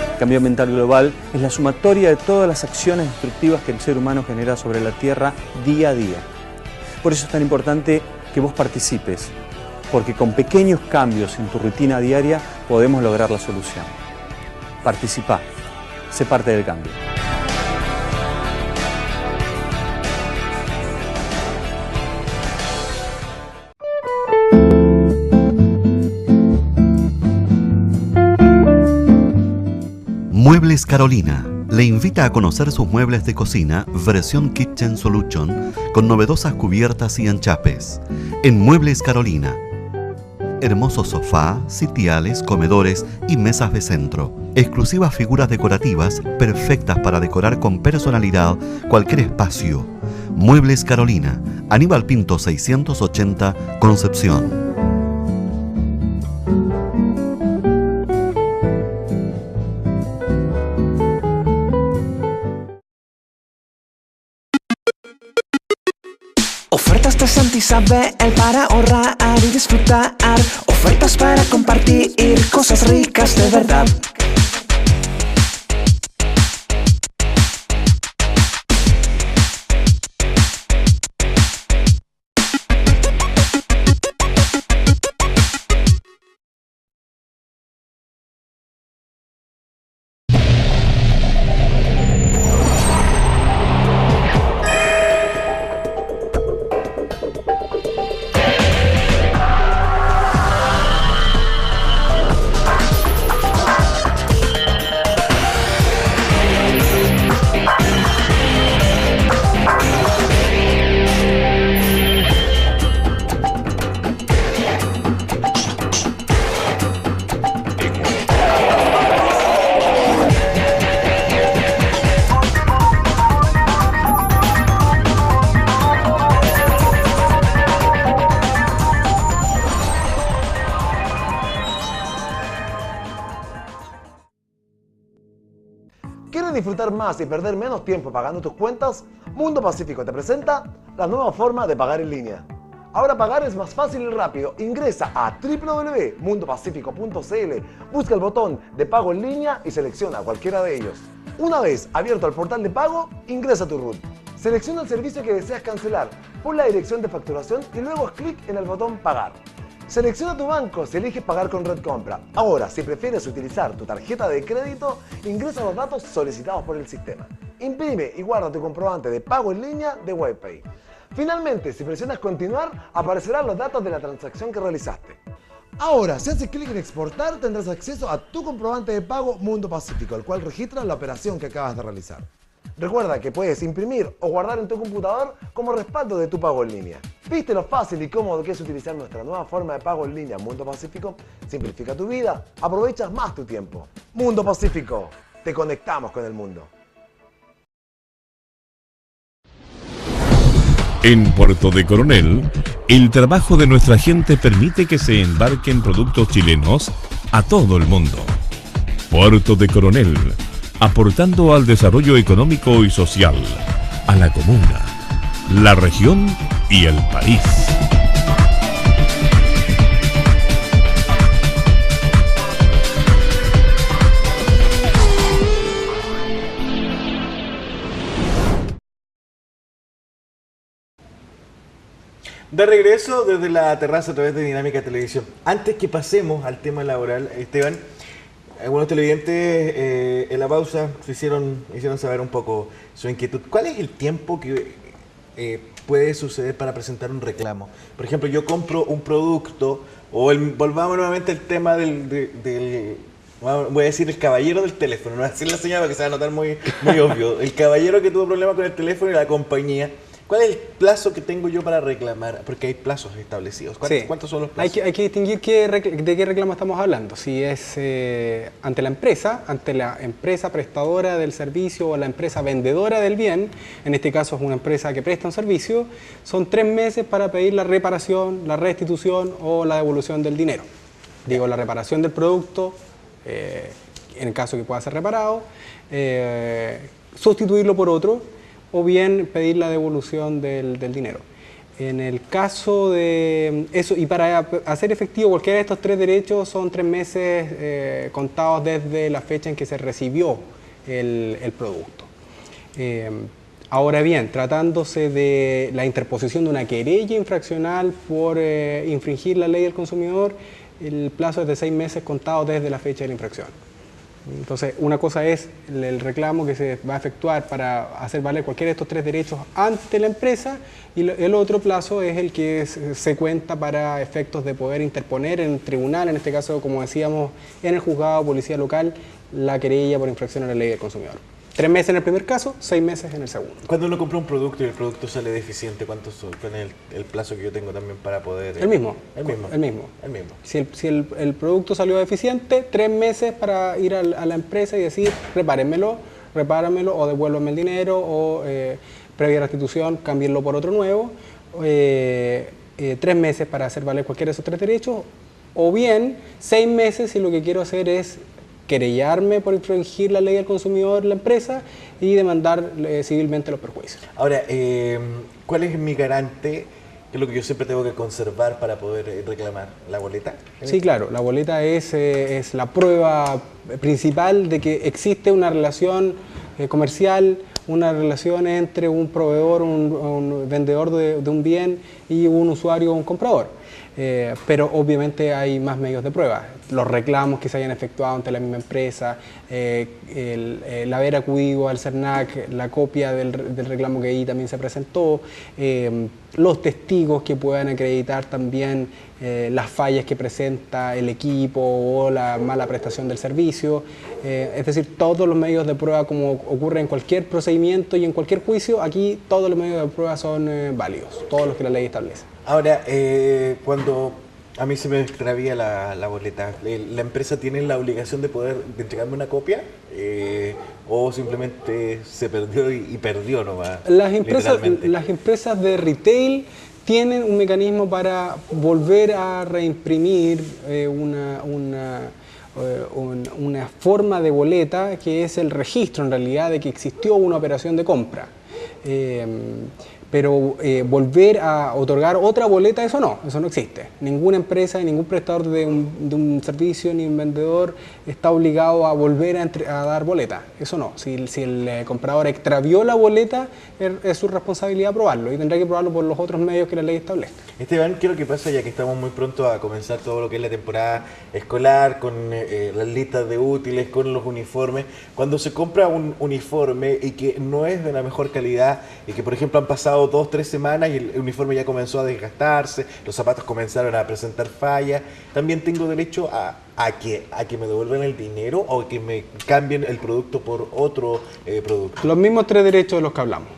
El cambio ambiental global es la sumatoria de todas las acciones destructivas que el ser humano genera sobre la Tierra día a día. Por eso es tan importante que vos participes, porque con pequeños cambios en tu rutina diaria podemos lograr la solución. Participá, sé parte del cambio. Muebles Carolina le invita a conocer sus muebles de cocina versión Kitchen Solution con novedosas cubiertas y enchapes. En Muebles Carolina, hermosos sofá, sitiales, comedores y mesas de centro. Exclusivas figuras decorativas perfectas para decorar con personalidad cualquier espacio. Muebles Carolina, Aníbal Pinto 680, Concepción. Ofertas de Santa Isabel para ahorrar y disfrutar. Ofertas para compartir cosas ricas de verdad. ¿Quieres disfrutar más y perder menos tiempo pagando tus cuentas? Mundo Pacífico te presenta la nueva forma de pagar en línea. Ahora pagar es más fácil y rápido. Ingresa a www.mundopacifico.cl, busca el botón de pago en línea y selecciona cualquiera de ellos. Una vez abierto el portal de pago, ingresa tu RUT. Selecciona el servicio que deseas cancelar, pon la dirección de facturación y luego haz clic en el botón pagar. Selecciona tu banco si eliges pagar con Red Compra. Ahora, si prefieres utilizar tu tarjeta de crédito, ingresa los datos solicitados por el sistema. Imprime y guarda tu comprobante de pago en línea de WebPay. Finalmente, si presionas continuar, aparecerán los datos de la transacción que realizaste. Ahora, si haces clic en exportar, tendrás acceso a tu comprobante de pago Mundo Pacífico, el cual registra la operación que acabas de realizar. Recuerda que puedes imprimir o guardar en tu computador como respaldo de tu pago en línea. ¿Viste lo fácil y cómodo que es utilizar nuestra nueva forma de pago en línea Mundo Pacífico? Simplifica tu vida, aprovechas más tu tiempo. Mundo Pacífico, te conectamos con el mundo. En Puerto de Coronel, el trabajo de nuestra gente permite que se embarquen productos chilenos a todo el mundo. Puerto de Coronel, aportando al desarrollo económico y social, a la comuna, la región y el país. De regreso desde la terraza a través de Dinámica Televisión. Antes que pasemos al tema laboral, Esteban, algunos televidentes en la pausa hicieron saber un poco su inquietud. ¿Cuál es el tiempo que puede suceder para presentar un reclamo? Por ejemplo, yo compro un producto, volvamos nuevamente al tema voy a decir el caballero del teléfono, no voy a decir la señora porque se va a notar muy obvio. El caballero que tuvo problemas con el teléfono y la compañía. ¿Cuál es el plazo que tengo yo para reclamar? Porque hay plazos establecidos. ¿Cuántos son los plazos? Hay que distinguir de qué reclamo estamos hablando. Si es ante la empresa prestadora del servicio o la empresa vendedora del bien, en este caso es una empresa que presta un servicio, son 3 meses para pedir la reparación, la restitución o la devolución del dinero. Digo, la reparación del producto, en el caso que pueda ser reparado, sustituirlo por otro, o bien pedir la devolución del dinero. En el caso de eso, y para hacer efectivo cualquiera de estos 3 derechos, son 3 meses contados desde la fecha en que se recibió el producto. Ahora bien, tratándose de la interposición de una querella infraccional por infringir la ley del consumidor, el plazo es de 6 meses contados desde la fecha de la infracción. Entonces, una cosa es el reclamo que se va a efectuar para hacer valer cualquiera de estos 3 derechos ante la empresa, y el otro plazo es el que se cuenta para efectos de poder interponer en el tribunal, en este caso, como decíamos, en el juzgado, policía local, la querella por infracción a la ley del consumidor. 3 meses en el primer caso, 6 meses en el segundo. Cuando uno compra un producto y el producto sale deficiente, ¿cuánto es el plazo que yo tengo también para poder...? El mismo. Si el producto salió deficiente, 3 meses para ir a la empresa y decir, repáramelo o devuélvame el dinero, o previa restitución, cámbienlo por otro nuevo. 3 meses para hacer valer cualquiera de esos 3 derechos, o bien 6 meses si lo que quiero hacer es querellarme por infringir la ley del consumidor, la empresa, y demandar civilmente los perjuicios. Ahora, ¿cuál es mi garante? ¿Qué es lo que yo siempre tengo que conservar para poder reclamar? ¿La boleta? Sí, claro, la boleta es la prueba principal de que existe una relación comercial, una relación entre un proveedor, un vendedor de un bien y un usuario o un comprador. Pero obviamente hay más medios de prueba. Los reclamos que se hayan efectuado ante la misma empresa, el haber acudido al CERNAC, la copia del reclamo que ahí también se presentó, los testigos que puedan acreditar también las fallas que presenta el equipo o la mala prestación del servicio. Es decir, todos los medios de prueba, como ocurre en cualquier procedimiento y en cualquier juicio, aquí todos los medios de prueba son válidos, todos los que la ley establece. Ahora, cuando a mí se me extravía la boleta, ¿la empresa tiene la obligación de entregarme una copia? ¿O simplemente se perdió y perdió nomás? Las empresas de retail tienen un mecanismo para volver a reimprimir una forma de boleta que es el registro en realidad de que existió una operación de compra. Pero volver a otorgar otra boleta, eso no existe. Ninguna empresa, ningún prestador de un servicio ni un vendedor está obligado a volver a dar boleta. Eso no. Si el comprador extravió la boleta, es su responsabilidad probarlo y tendrá que probarlo por los otros medios que la ley establezca. Esteban, ¿qué es lo que pasa ya que estamos muy pronto a comenzar todo lo que es la temporada escolar, con las listas de útiles, con los uniformes? Cuando se compra un uniforme y que no es de la mejor calidad y que, por ejemplo, han pasado 2 o 3 semanas y el uniforme ya comenzó a desgastarse, los zapatos comenzaron a presentar fallas, ¿también tengo derecho a que me devuelvan el dinero o que me cambien el producto por otro producto? Los mismos 3 derechos de los que hablamos,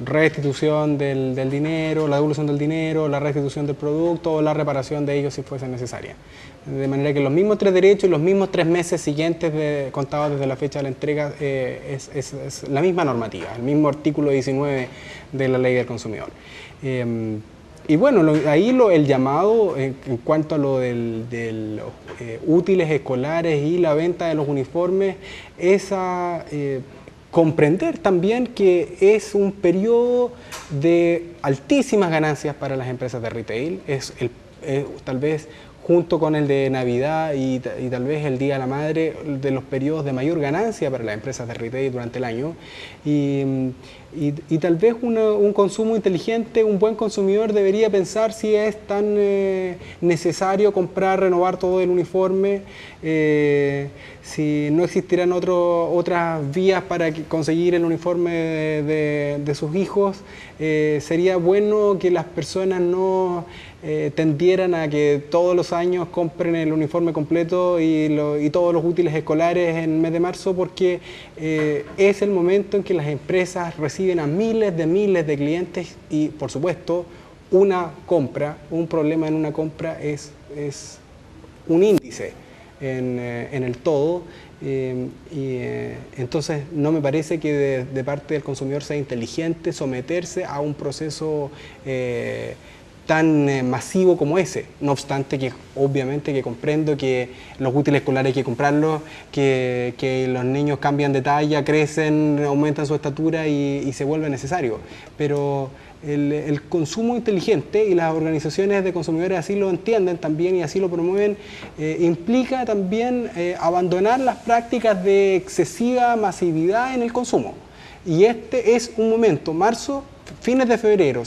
restitución del dinero, la devolución del dinero, la restitución del producto o la reparación de ellos si fuese necesaria. De manera que los mismos 3 derechos y los mismos 3 meses siguientes contados desde la fecha de la entrega es la misma normativa, el mismo artículo 19 de la Ley del Consumidor. Y bueno, el llamado en cuanto a lo de los útiles escolares y la venta de los uniformes es a comprender también que es un periodo de altísimas ganancias para las empresas de retail, tal vez junto con el de Navidad y tal vez el Día de la Madre, de los periodos de mayor ganancia para las empresas de retail durante el año. Y tal vez un consumo inteligente, un buen consumidor debería pensar si es tan necesario renovar todo el uniforme, si no existirán otras vías para conseguir el uniforme de sus hijos. Sería bueno que las personas no tendieran a que todos los años compren el uniforme completo y todos los útiles escolares en el mes de marzo, porque es el momento en que las empresas reciben a miles de clientes y, por supuesto, un problema en una compra es un índice en el todo. Entonces no me parece que de parte del consumidor sea inteligente someterse a un proceso tan masivo como ese. No obstante que obviamente que comprendo que los útiles escolares hay que comprarlos, que los niños cambian de talla, crecen, aumentan su estatura y se vuelve necesario. Pero el consumo inteligente, y las organizaciones de consumidores así lo entienden también y así lo promueven, implica también abandonar las prácticas de excesiva masividad en el consumo. Y este es un momento, marzo, fines de febrero,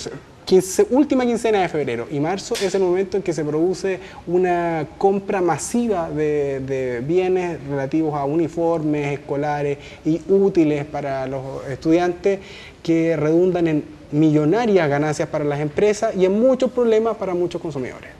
última quincena de febrero y marzo es el momento en que se produce una compra masiva de bienes relativos a uniformes escolares y útiles para los estudiantes, que redundan en millonarias ganancias para las empresas y en muchos problemas para muchos consumidores.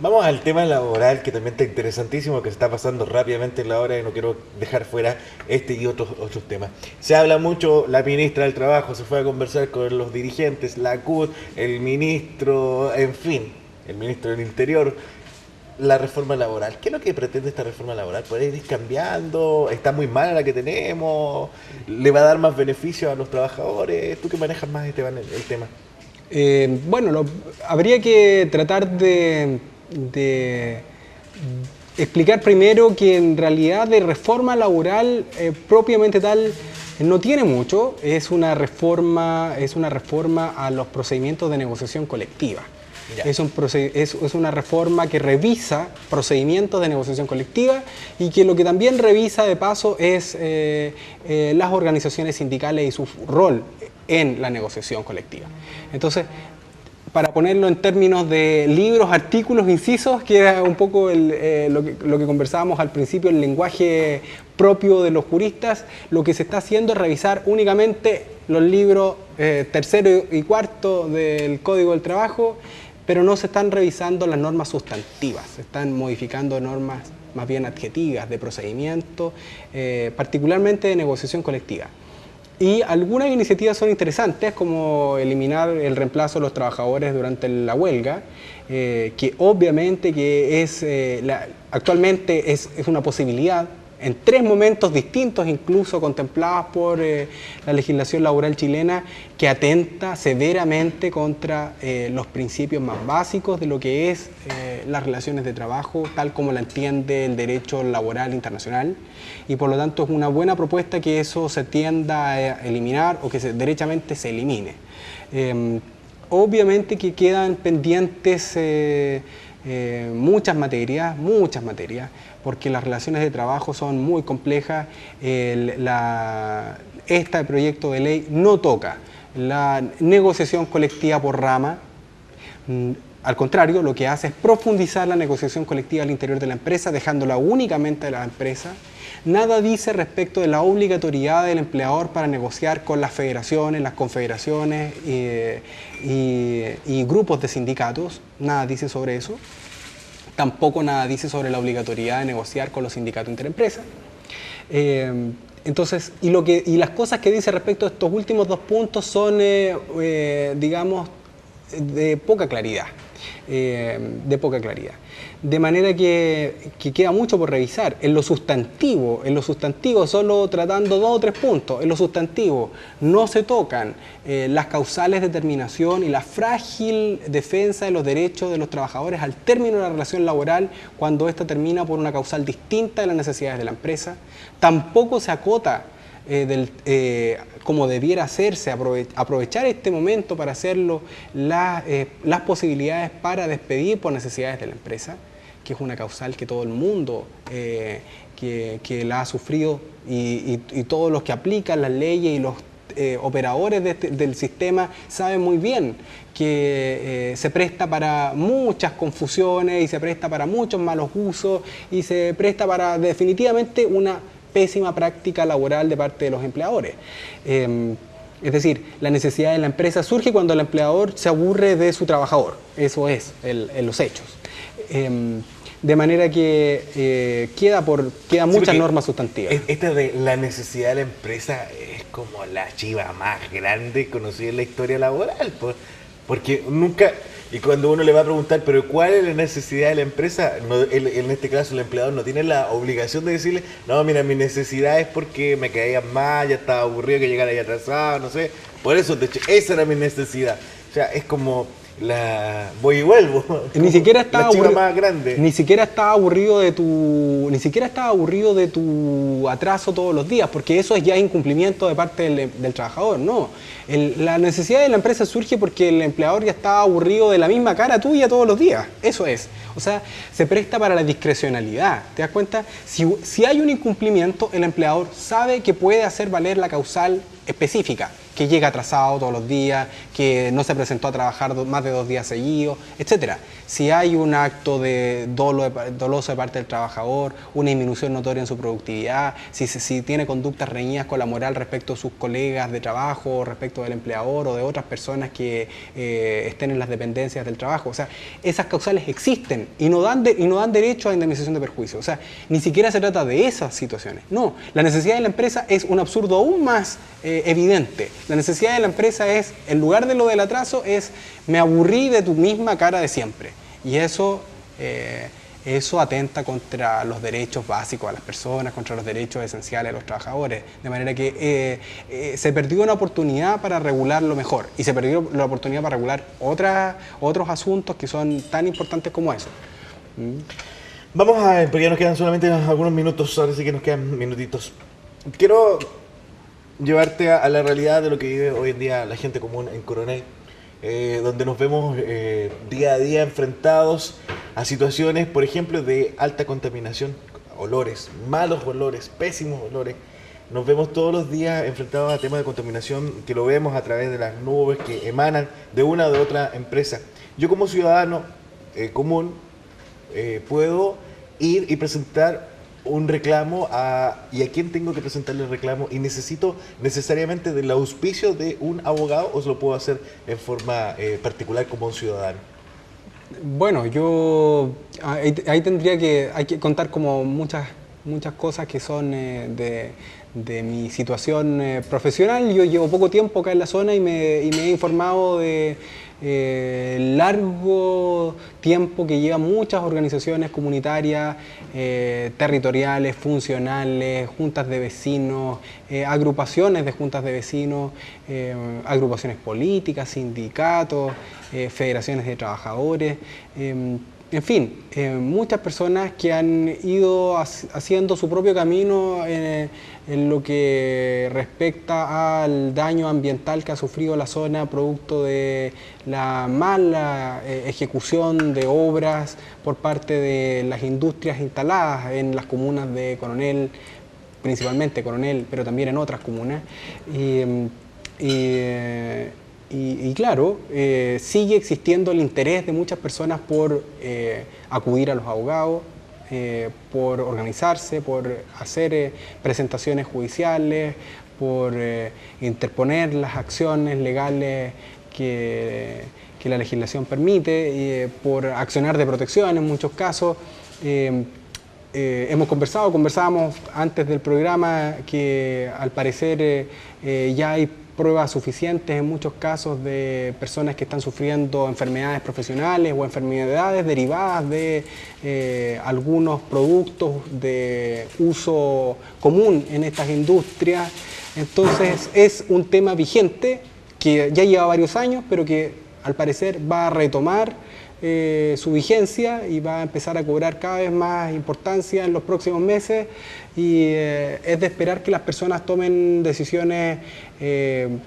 Vamos al tema laboral, que también está interesantísimo, que se está pasando rápidamente en la hora y no quiero dejar fuera este y otros temas. Se habla mucho, la ministra del Trabajo se fue a conversar con los dirigentes, la CUT, el ministro, en fin, el ministro del Interior. La reforma laboral, ¿qué es lo que pretende esta reforma laboral? ¿Puede ir cambiando? ¿Está muy mala la que tenemos? ¿Le va a dar más beneficio a los trabajadores? ¿Tú que manejas más, Esteban, el tema? Bueno, habría que tratar de explicar primero que en realidad de reforma laboral propiamente tal no tiene mucho. Es una reforma a los procedimientos de negociación colectiva. Es una reforma que revisa procedimientos de negociación colectiva y que lo que también revisa de paso es las organizaciones sindicales y su rol en la negociación colectiva. Entonces, para ponerlo en términos de libros, artículos, incisos, que era un poco lo que conversábamos al principio, el lenguaje propio de los juristas, lo que se está haciendo es revisar únicamente los libros tercero y cuarto del Código del Trabajo, pero no se están revisando las normas sustantivas, se están modificando normas más bien adjetivas de procedimiento, particularmente de negociación colectiva. Y algunas iniciativas son interesantes, como eliminar el reemplazo de los trabajadores durante la huelga, que obviamente que actualmente es una posibilidad en 3 momentos distintos, incluso contemplados por la legislación laboral chilena, que atenta severamente contra los principios más básicos de lo que es las relaciones de trabajo, tal como la entiende el derecho laboral internacional, y por lo tanto es una buena propuesta que eso se tienda a eliminar o que derechamente se elimine. Obviamente que quedan pendientes muchas materias, porque las relaciones de trabajo son muy complejas. Este proyecto de ley no toca la negociación colectiva por rama. Al contrario, lo que hace es profundizar la negociación colectiva al interior de la empresa, dejándola únicamente a la empresa. Nada dice respecto de la obligatoriedad del empleador para negociar con las federaciones, las confederaciones y grupos de sindicatos. Nada dice sobre eso. Tampoco nada dice sobre la obligatoriedad de negociar con los sindicatos interempresas. Entonces, y las cosas que dice respecto a estos últimos 2 puntos son, digamos, de poca claridad. De manera que queda mucho por revisar. En lo sustantivo, solo tratando 2 o 3 puntos, en lo sustantivo no se tocan las causales de terminación y la frágil defensa de los derechos de los trabajadores al término de la relación laboral cuando ésta termina por una causal distinta de las necesidades de la empresa. Tampoco se acota como debiera hacerse, aprovechar este momento para hacerlo, las posibilidades para despedir por necesidades de la empresa, que es una causal que todo el mundo que la ha sufrido y todos los que aplican las leyes y los operadores del sistema saben muy bien que se presta para muchas confusiones y se presta para muchos malos usos y se presta para definitivamente una pésima práctica laboral de parte de los empleadores. Es decir, la necesidad de la empresa surge cuando el empleador se aburre de su trabajador. Eso es en los hechos. De manera que queda muchas normas sustantivas. Esta de la necesidad de la empresa es como la chiva más grande conocida en la historia laboral, porque nunca... Y cuando uno le va a preguntar, pero ¿cuál es la necesidad de la empresa? No, en este caso el empleador no tiene la obligación de decirle, no, mira, mi necesidad es porque me caían mal, ya estaba aburrido que llegara ahí atrasado, no sé. Por eso, de hecho, esa era mi necesidad. O sea, es como la voy y vuelvo. Ni siquiera estaba aburrido, más grande. Ni siquiera estaba aburrido de tu atraso todos los días, porque eso es ya incumplimiento de parte del trabajador. No, la necesidad de la empresa surge porque el empleador ya estaba aburrido de la misma cara tuya todos los días. Eso es. O sea, se presta para la discrecionalidad. ¿Te das cuenta? Si hay un incumplimiento, el empleador sabe que puede hacer valer la causal específica, que llega atrasado todos los días, que no se presentó a trabajar más de 2 días seguidos, etc. Si hay un acto de doloso de parte del trabajador, una disminución notoria en su productividad, si tiene conductas reñidas con la moral respecto a sus colegas de trabajo, respecto del empleador o de otras personas que estén en las dependencias del trabajo. O sea, esas causales existen y no dan derecho a indemnización de perjuicio. O sea, ni siquiera se trata de esas situaciones. No, la necesidad de la empresa es un absurdo aún más evidente. La necesidad de la empresa es, en lugar de lo del atraso, es me aburrí de tu misma cara de siempre. Y eso atenta contra los derechos básicos de las personas, contra los derechos esenciales de los trabajadores. De manera que se perdió una oportunidad para regularlo mejor. Y se perdió la oportunidad para regular otros asuntos que son tan importantes como eso. Vamos a, porque ya nos quedan solamente algunos minutos, ahora sí que nos quedan minutitos. Quiero llevarte a la realidad de lo que vive hoy en día la gente común en Coronel, donde nos vemos día a día enfrentados a situaciones, por ejemplo, de alta contaminación, olores, malos olores, pésimos olores. Nos vemos todos los días enfrentados a temas de contaminación que lo vemos a través de las nubes que emanan de una o de otra empresa. Yo como ciudadano común puedo ir y presentar un reclamo y a quién tengo que presentarle el reclamo, y necesito necesariamente del auspicio de un abogado, o se lo puedo hacer en forma particular como un ciudadano. Bueno, ahí hay que contar como muchas muchas cosas que son de mi situación profesional. Yo llevo poco tiempo acá en la zona y me he informado de largo tiempo que llevan muchas organizaciones comunitarias, territoriales, funcionales, juntas de vecinos, agrupaciones de juntas de vecinos, agrupaciones políticas, sindicatos, federaciones de trabajadores, en fin, muchas personas que han ido haciendo su propio camino en lo que respecta al daño ambiental que ha sufrido la zona producto de la mala ejecución de obras por parte de las industrias instaladas en las comunas de Coronel, principalmente Coronel, pero también en otras comunas. Y claro, sigue existiendo el interés de muchas personas por acudir a los abogados, por organizarse, por hacer presentaciones judiciales, por interponer las acciones legales que la legislación permite, por accionar de protección en muchos casos. Conversábamos antes del programa que al parecer ya hay pruebas suficientes en muchos casos de personas que están sufriendo enfermedades profesionales o enfermedades derivadas de algunos productos de uso común en estas industrias. Entonces es un tema vigente que ya lleva varios años, pero que al parecer va a retomar su vigencia y va a empezar a cobrar cada vez más importancia en los próximos meses, y es de esperar que las personas tomen decisiones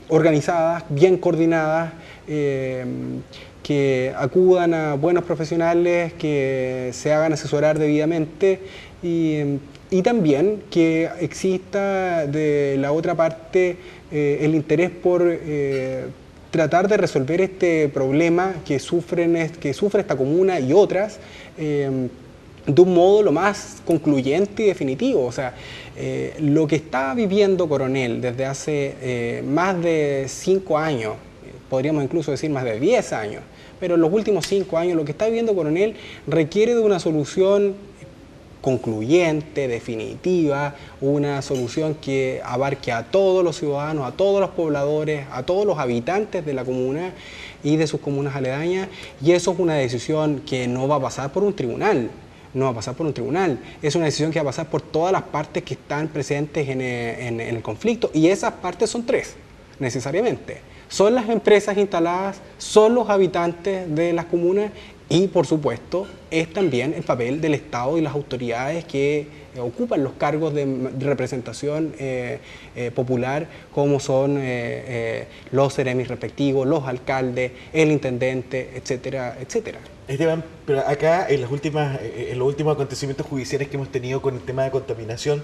organizadas, bien coordinadas, que acudan a buenos profesionales, que se hagan asesorar debidamente y también que exista de la otra parte el interés por tratar de resolver este problema que sufre esta comuna y otras de un modo lo más concluyente y definitivo. O sea, lo que está viviendo Coronel desde hace más de 5 años, podríamos incluso decir más de 10 años, pero en los últimos 5 años lo que está viviendo Coronel requiere de una solución concluyente, definitiva, una solución que abarque a todos los ciudadanos, a todos los pobladores, a todos los habitantes de la comuna y de sus comunas aledañas, y eso es una decisión que no va a pasar por un tribunal. No va a pasar por un tribunal, es una decisión que va a pasar por todas las partes que están presentes en el conflicto, y esas partes son 3, necesariamente. Son las empresas instaladas, son los habitantes de las comunas y, por supuesto, es también el papel del Estado y las autoridades que ocupan los cargos de representación popular, como son los seremis respectivos, los alcaldes, el intendente, etcétera, etcétera. Esteban, pero acá en los últimos acontecimientos judiciales que hemos tenido con el tema de contaminación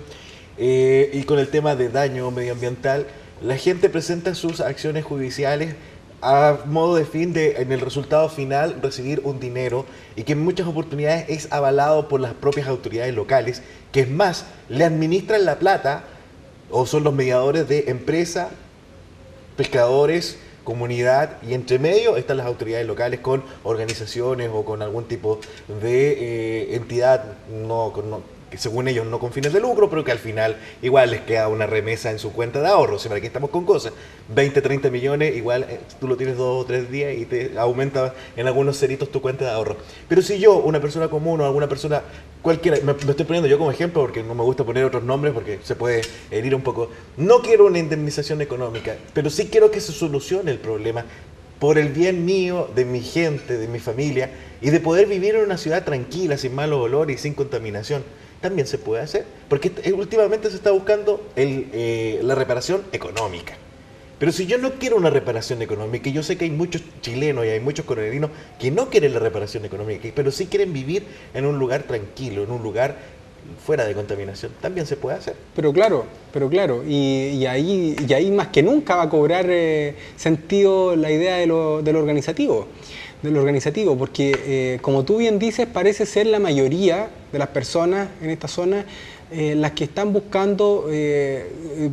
y con el tema de daño medioambiental, la gente presenta sus acciones judiciales a modo de fin de, en el resultado final, recibir un dinero, y que en muchas oportunidades es avalado por las propias autoridades locales, que es más, le administran la plata o son los mediadores de empresa, pescadores, comunidad, y entre medio están las autoridades locales con organizaciones o con algún tipo de entidad que según ellos no con fines de lucro, pero que al final igual les queda una remesa en su cuenta de ahorro. O sea, para qué estamos con cosas, 20, 30 millones, igual tú lo tienes 2 o 3 días y te aumenta en algunos ceritos tu cuenta de ahorro. Pero si yo, una persona común o alguna persona cualquiera, me estoy poniendo yo como ejemplo porque no me gusta poner otros nombres porque se puede herir un poco, no quiero una indemnización económica, pero sí quiero que se solucione el problema por el bien mío, de mi gente, de mi familia, y de poder vivir en una ciudad tranquila, sin malos olores y sin contaminación. También se puede hacer, porque últimamente se está buscando la reparación económica. Pero si yo no quiero una reparación económica, y yo sé que hay muchos chilenos y hay muchos coronelinos que no quieren la reparación económica, pero sí quieren vivir en un lugar tranquilo, en un lugar fuera de contaminación, también se puede hacer. Pero claro, y ahí más que nunca va a cobrar sentido la idea de lo organizativo. Porque como tú bien dices, parece ser la mayoría de las personas en esta zona las que están buscando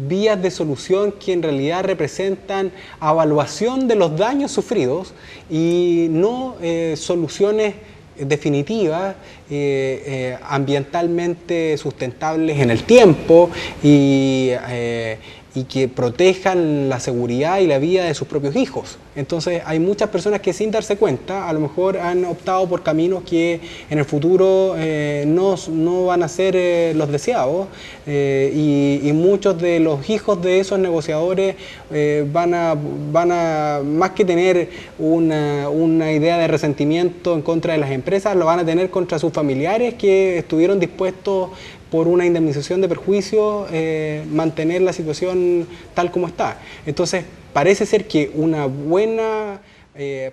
vías de solución que en realidad representan evaluación de los daños sufridos y no soluciones definitivas, ambientalmente sustentables en el tiempo y que protejan la seguridad y la vida de sus propios hijos. Entonces hay muchas personas que sin darse cuenta a lo mejor han optado por caminos que en el futuro no van a ser los deseados, y muchos de los hijos de esos negociadores van a más que tener una idea de resentimiento en contra de las empresas, lo van a tener contra sus familiares que estuvieron dispuestos por una indemnización de perjuicio mantener la situación tal como está. Entonces parece ser que una buena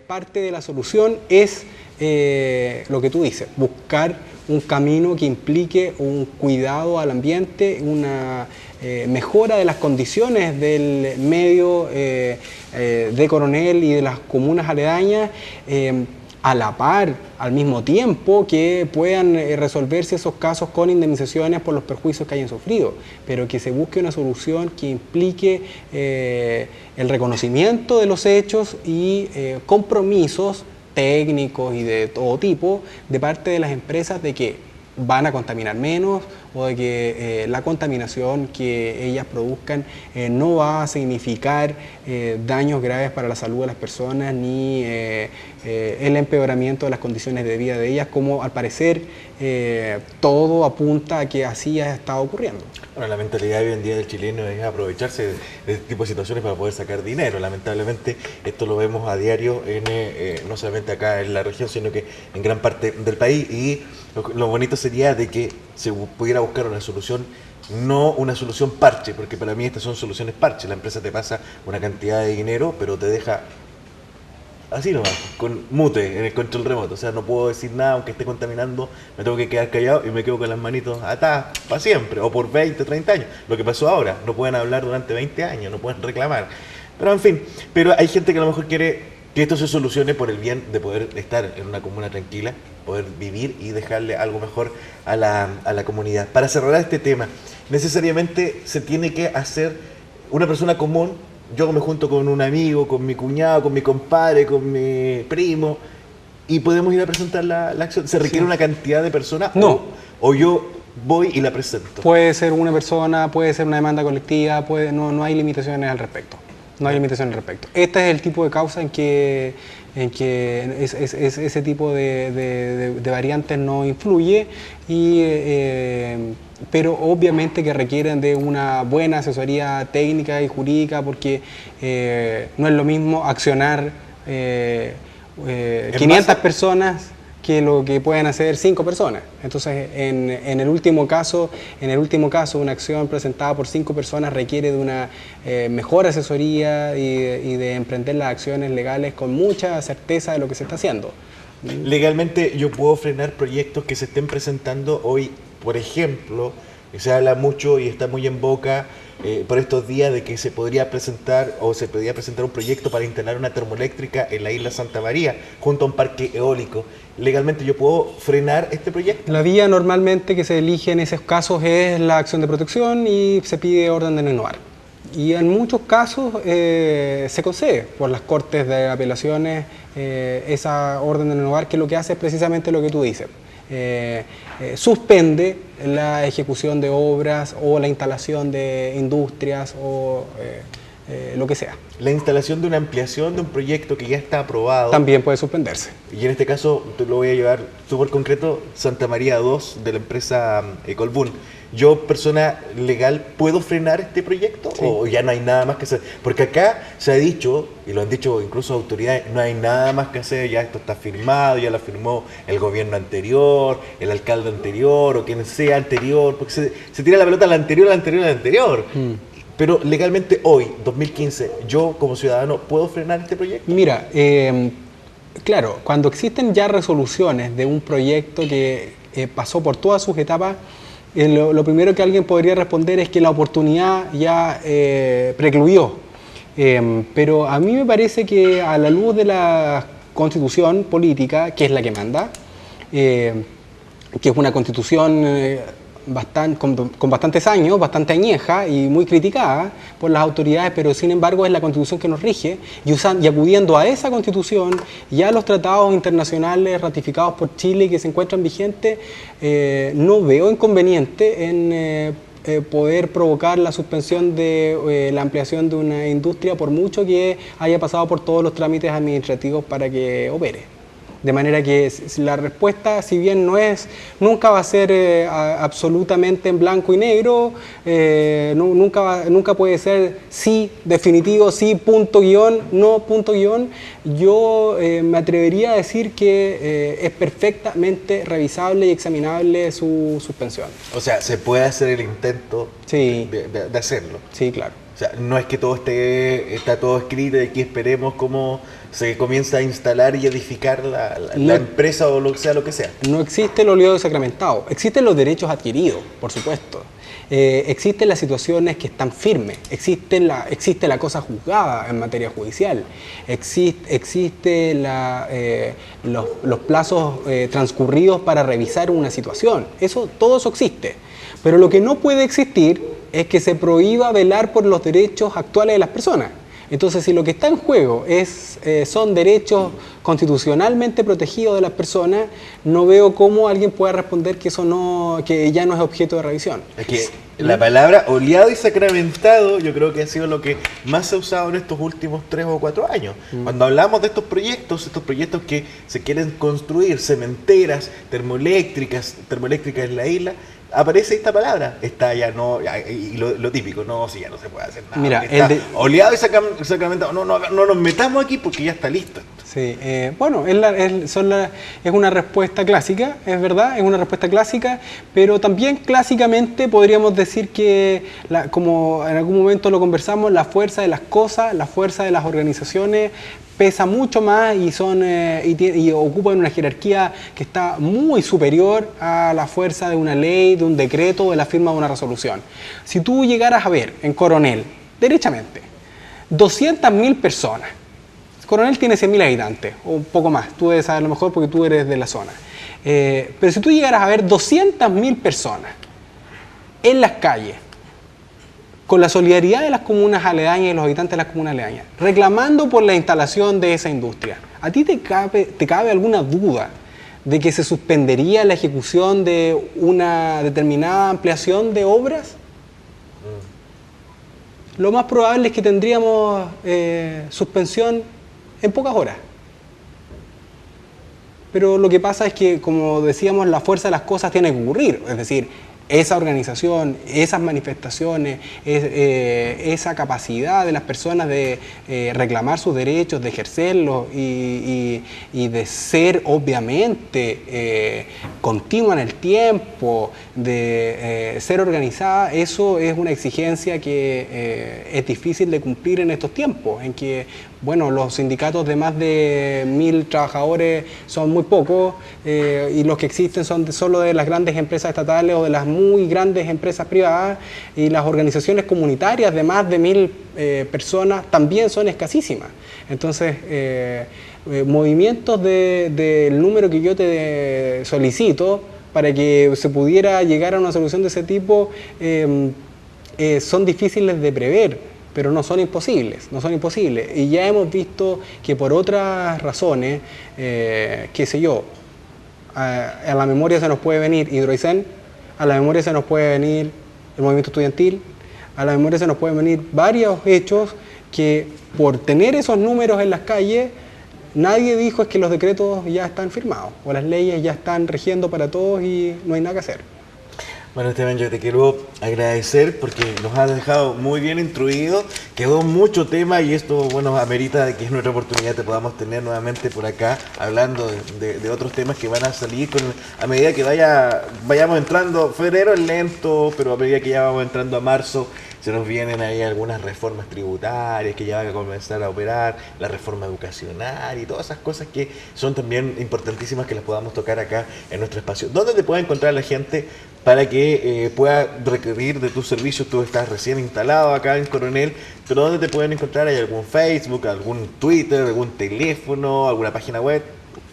parte de la solución es lo que tú dices, buscar un camino que implique un cuidado al ambiente, una mejora de las condiciones del medio de Coronel y de las comunas aledañas, a la par, al mismo tiempo que puedan resolverse esos casos con indemnizaciones por los perjuicios que hayan sufrido, pero que se busque una solución que implique el reconocimiento de los hechos y compromisos técnicos y de todo tipo de parte de las empresas de que van a contaminar menos o de que la contaminación que ellas produzcan no va a significar daños graves para la salud de las personas ni el empeoramiento de las condiciones de vida de ellas, como al parecer todo apunta a que así ha estado ocurriendo. Bueno, la mentalidad hoy en día del chileno es aprovecharse de este tipo de situaciones para poder sacar dinero. Lamentablemente esto lo vemos a diario no solamente acá en la región, sino que en gran parte del país, y lo bonito sería de que se pudiera buscar una solución, no una solución parche, porque para mí estas son soluciones parche. La empresa te pasa una cantidad de dinero, pero te deja así nomás, con mute en el control remoto. O sea, no puedo decir nada aunque esté contaminando, me tengo que quedar callado y me quedo con las manitos atadas para siempre, o por 20, 30 años. Lo que pasó ahora, no pueden hablar durante 20 años, no pueden reclamar. Pero en fin, pero hay gente que a lo mejor quiere que esto se solucione por el bien de poder estar en una comuna tranquila, poder vivir y dejarle algo mejor a la comunidad. Para cerrar este tema, necesariamente se tiene que hacer una persona común. Yo me junto con un amigo, con mi cuñado, con mi compadre, con mi primo, y podemos ir a presentar la acción. ¿Se requiere una cantidad de personas? No. ¿O yo voy y la presento? Puede ser una persona, puede ser una demanda colectiva, no hay limitaciones al respecto. No hay limitaciones al respecto. Este es el tipo de causa en que ese tipo de variantes no influye, pero obviamente que requieren de una buena asesoría técnica y jurídica, porque no es lo mismo accionar 500 personas que lo que pueden hacer 5 personas. Entonces, en el último caso, una acción presentada por 5 personas requiere de una mejor asesoría y de emprender las acciones legales con mucha certeza de lo que se está haciendo. Legalmente yo puedo frenar proyectos que se estén presentando hoy, por ejemplo, se habla mucho y está muy en boca por estos días de que se podría presentar un proyecto para instalar una termoeléctrica en la isla Santa María junto a un parque eólico. ¿Legalmente yo puedo frenar este proyecto? La vía normalmente que se elige en esos casos es la acción de protección y se pide orden de no innovar. Y en muchos casos se concede por las Cortes de Apelaciones esa orden de no innovar, que lo que hace es precisamente lo que tú dices. Suspende la ejecución de obras o la instalación de industrias o lo que sea. La instalación de una ampliación de un proyecto que ya está aprobado también puede suspenderse. Y en este caso, te lo voy a llevar súper concreto, Santa María 2 de la empresa Colbún. ¿Yo, persona legal, puedo frenar este proyecto? Sí. ¿O ya no hay nada más que hacer? Porque acá se ha dicho, y lo han dicho incluso autoridades, no hay nada más que hacer, ya esto está firmado, ya lo firmó el gobierno anterior, el alcalde anterior, o quien sea anterior, porque se tira la pelota al anterior. Pero legalmente hoy, 2015, yo como ciudadano, ¿puedo frenar este proyecto? Mira, claro, cuando existen ya resoluciones de un proyecto que pasó por todas sus etapas, lo primero que alguien podría responder es que la oportunidad ya precluyó. Pero a mí me parece que a la luz de la Constitución política, que es la que manda, que es una Constitución con bastantes años, bastante añeja y muy criticada por las autoridades, pero sin embargo es la Constitución que nos rige, y acudiendo a esa Constitución y a los tratados internacionales ratificados por Chile que se encuentran vigentes, no veo inconveniente en poder provocar la suspensión de la ampliación de una industria por mucho que haya pasado por todos los trámites administrativos para que opere. De manera que la respuesta, si bien nunca va a ser absolutamente en blanco y negro, nunca puede ser sí, definitivo, sí, punto guión, no, punto guión, yo me atrevería a decir que es perfectamente revisable y examinable su suspensión. O sea, se puede hacer el intento Sí. de hacerlo. Sí, claro. O sea, no es que todo está todo escrito y aquí esperemos cómo se comienza a instalar y edificar la empresa o lo que sea. No existe el olvido sacramentado, existen los derechos adquiridos, por supuesto. Existen las situaciones que están firmes, existe la cosa juzgada en materia judicial, existe los plazos transcurridos para revisar una situación, todo eso existe. Pero lo que no puede existir es que se prohíba velar por los derechos actuales de las personas. Entonces, si lo que está en juego son derechos constitucionalmente protegidos de las personas, no veo cómo alguien pueda responder que ya no es objeto de revisión. Es que la palabra oleado y sacramentado yo creo que ha sido lo que más se ha usado en estos últimos 3 o 4 años. Cuando hablamos de estos proyectos que se quieren construir, cementeras, termoeléctricas en la isla, aparece esta palabra, y lo típico, sí, ya no se puede hacer nada. Mira, oleado y sacramentado, no nos metamos aquí porque ya está listo. Sí, bueno, es una respuesta clásica, es verdad, es una respuesta clásica, pero también clásicamente podríamos decir que, como en algún momento lo conversamos, la fuerza de las cosas, la fuerza de las organizaciones pesa mucho más y ocupan una jerarquía que está muy superior a la fuerza de una ley, de un decreto, de la firma de una resolución. Si tú llegaras a ver en Coronel, derechamente, 200.000 personas, Coronel tiene 100.000 habitantes, o un poco más, tú debes saberlo mejor porque tú eres de la zona, pero si tú llegaras a ver 200.000 personas en las calles, con la solidaridad de las comunas aledañas y los habitantes de las comunas aledañas, reclamando por la instalación de esa industria, ¿a ti te cabe alguna duda de que se suspendería la ejecución de una determinada ampliación de obras? Lo más probable es que tendríamos suspensión en pocas horas. Pero lo que pasa es que, como decíamos, la fuerza de las cosas tiene que ocurrir, es decir, esa organización, esas manifestaciones, esa capacidad de las personas de reclamar sus derechos, de ejercerlos y de ser obviamente continua en el tiempo, de ser organizada, eso es una exigencia que es difícil de cumplir en estos tiempos, en que los sindicatos de más de 1.000 trabajadores son muy pocos y los que existen son solo de las grandes empresas estatales o de las muy grandes empresas privadas, y las organizaciones comunitarias de más de 1.000 personas también son escasísimas. Entonces, movimientos del número que yo te solicito para que se pudiera llegar a una solución de ese tipo son difíciles de prever, pero no son imposibles. Y ya hemos visto que por otras razones, a la memoria se nos puede venir Hidroicén, a la memoria se nos puede venir el movimiento estudiantil, a la memoria se nos pueden venir varios hechos que, por tener esos números en las calles, nadie dijo es que los decretos ya están firmados o las leyes ya están rigiendo para todos y no hay nada que hacer. Bueno, Esteban, yo te quiero agradecer porque nos has dejado muy bien instruido, quedó mucho tema y esto, amerita de que es nuestra oportunidad te podamos tener nuevamente por acá hablando de otros temas que van a salir a medida que vayamos entrando. Febrero es lento, pero a medida que ya vamos entrando a marzo, se nos vienen ahí algunas reformas tributarias que ya van a comenzar a operar, la reforma educacional y todas esas cosas que son también importantísimas que las podamos tocar acá en nuestro espacio. ¿Dónde te puede encontrar la gente para que pueda requerir de tus servicios? Tú estás recién instalado acá en Coronel, pero ¿dónde te pueden encontrar? ¿Hay algún Facebook, algún Twitter, algún teléfono, alguna página web?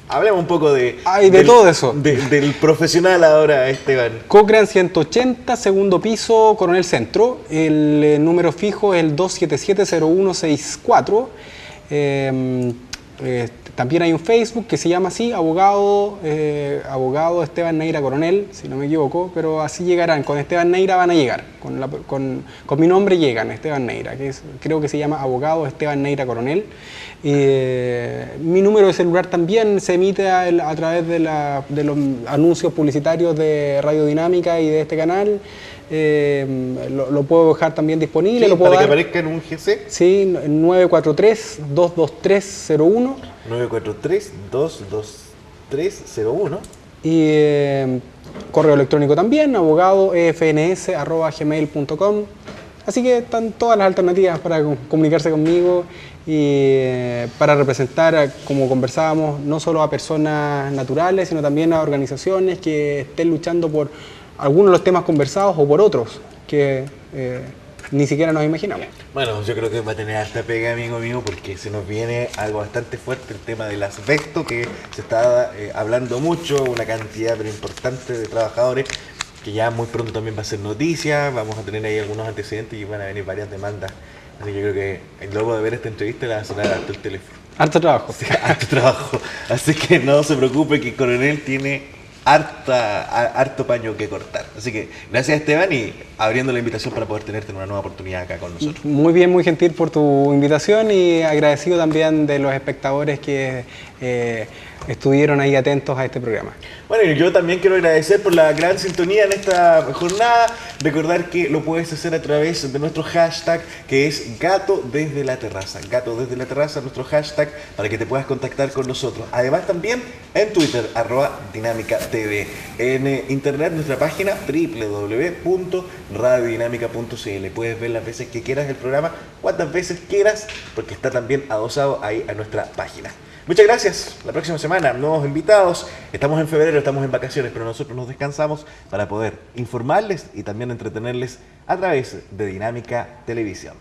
Hablemos un poco de todo eso. Del profesional ahora, Esteban. Cochrane 180, segundo piso, Coronel Centro. El número fijo es el 277-0164. También hay un Facebook que se llama así, abogado Esteban Neira Coronel, si no me equivoco, pero así llegarán, con Esteban Neira van a llegar, con mi nombre llegan, Esteban Neira, creo que se llama abogado Esteban Neira Coronel. Mi número de celular también se emite a través de los anuncios publicitarios de Radio Dinámica y de este canal. Lo puedo dejar también disponible. Sí, lo puedo para dar, que aparezca en un GC. Sí, 943-22301. 943-22301. Y correo electrónico también, abogadoefns@gmail.com. Así que están todas las alternativas para comunicarse conmigo y para representar, como conversábamos, no solo a personas naturales, sino también a organizaciones que estén luchando por algunos de los temas conversados o por otros que ni siquiera nos imaginamos. Bueno, yo creo que va a tener harta pega, amigo mío, porque se nos viene algo bastante fuerte, el tema del asbesto, que se está hablando mucho, una cantidad pero importante de trabajadores, que ya muy pronto también va a ser noticia, vamos a tener ahí algunos antecedentes y van a venir varias demandas. Así que yo creo que luego de ver esta entrevista le va a sonar harto el teléfono. Harto trabajo. Sí, harto trabajo. Así que no se preocupe que Coronel tiene harto paño que cortar. Así que gracias, Esteban, y abriendo la invitación para poder tenerte en una nueva oportunidad acá con nosotros. Muy bien, muy gentil por tu invitación y agradecido también de los espectadores que estuvieron ahí atentos a este programa. Bueno, y yo también quiero agradecer por la gran sintonía en esta jornada. Recordar que lo puedes hacer a través de nuestro hashtag, que es Gato Desde la Terraza. Gato Desde la Terraza, nuestro hashtag, para que te puedas contactar con nosotros. Además, también en Twitter, @DinámicaTV. En internet, nuestra página www.radiodinámica.cl. Puedes ver las veces que quieras el programa, cuantas veces quieras, porque está también adosado ahí a nuestra página. Muchas gracias. La próxima semana, nuevos invitados. Estamos en febrero, estamos en vacaciones, pero nosotros nos descansamos para poder informarles y también entretenerles a través de Dinámica Televisión.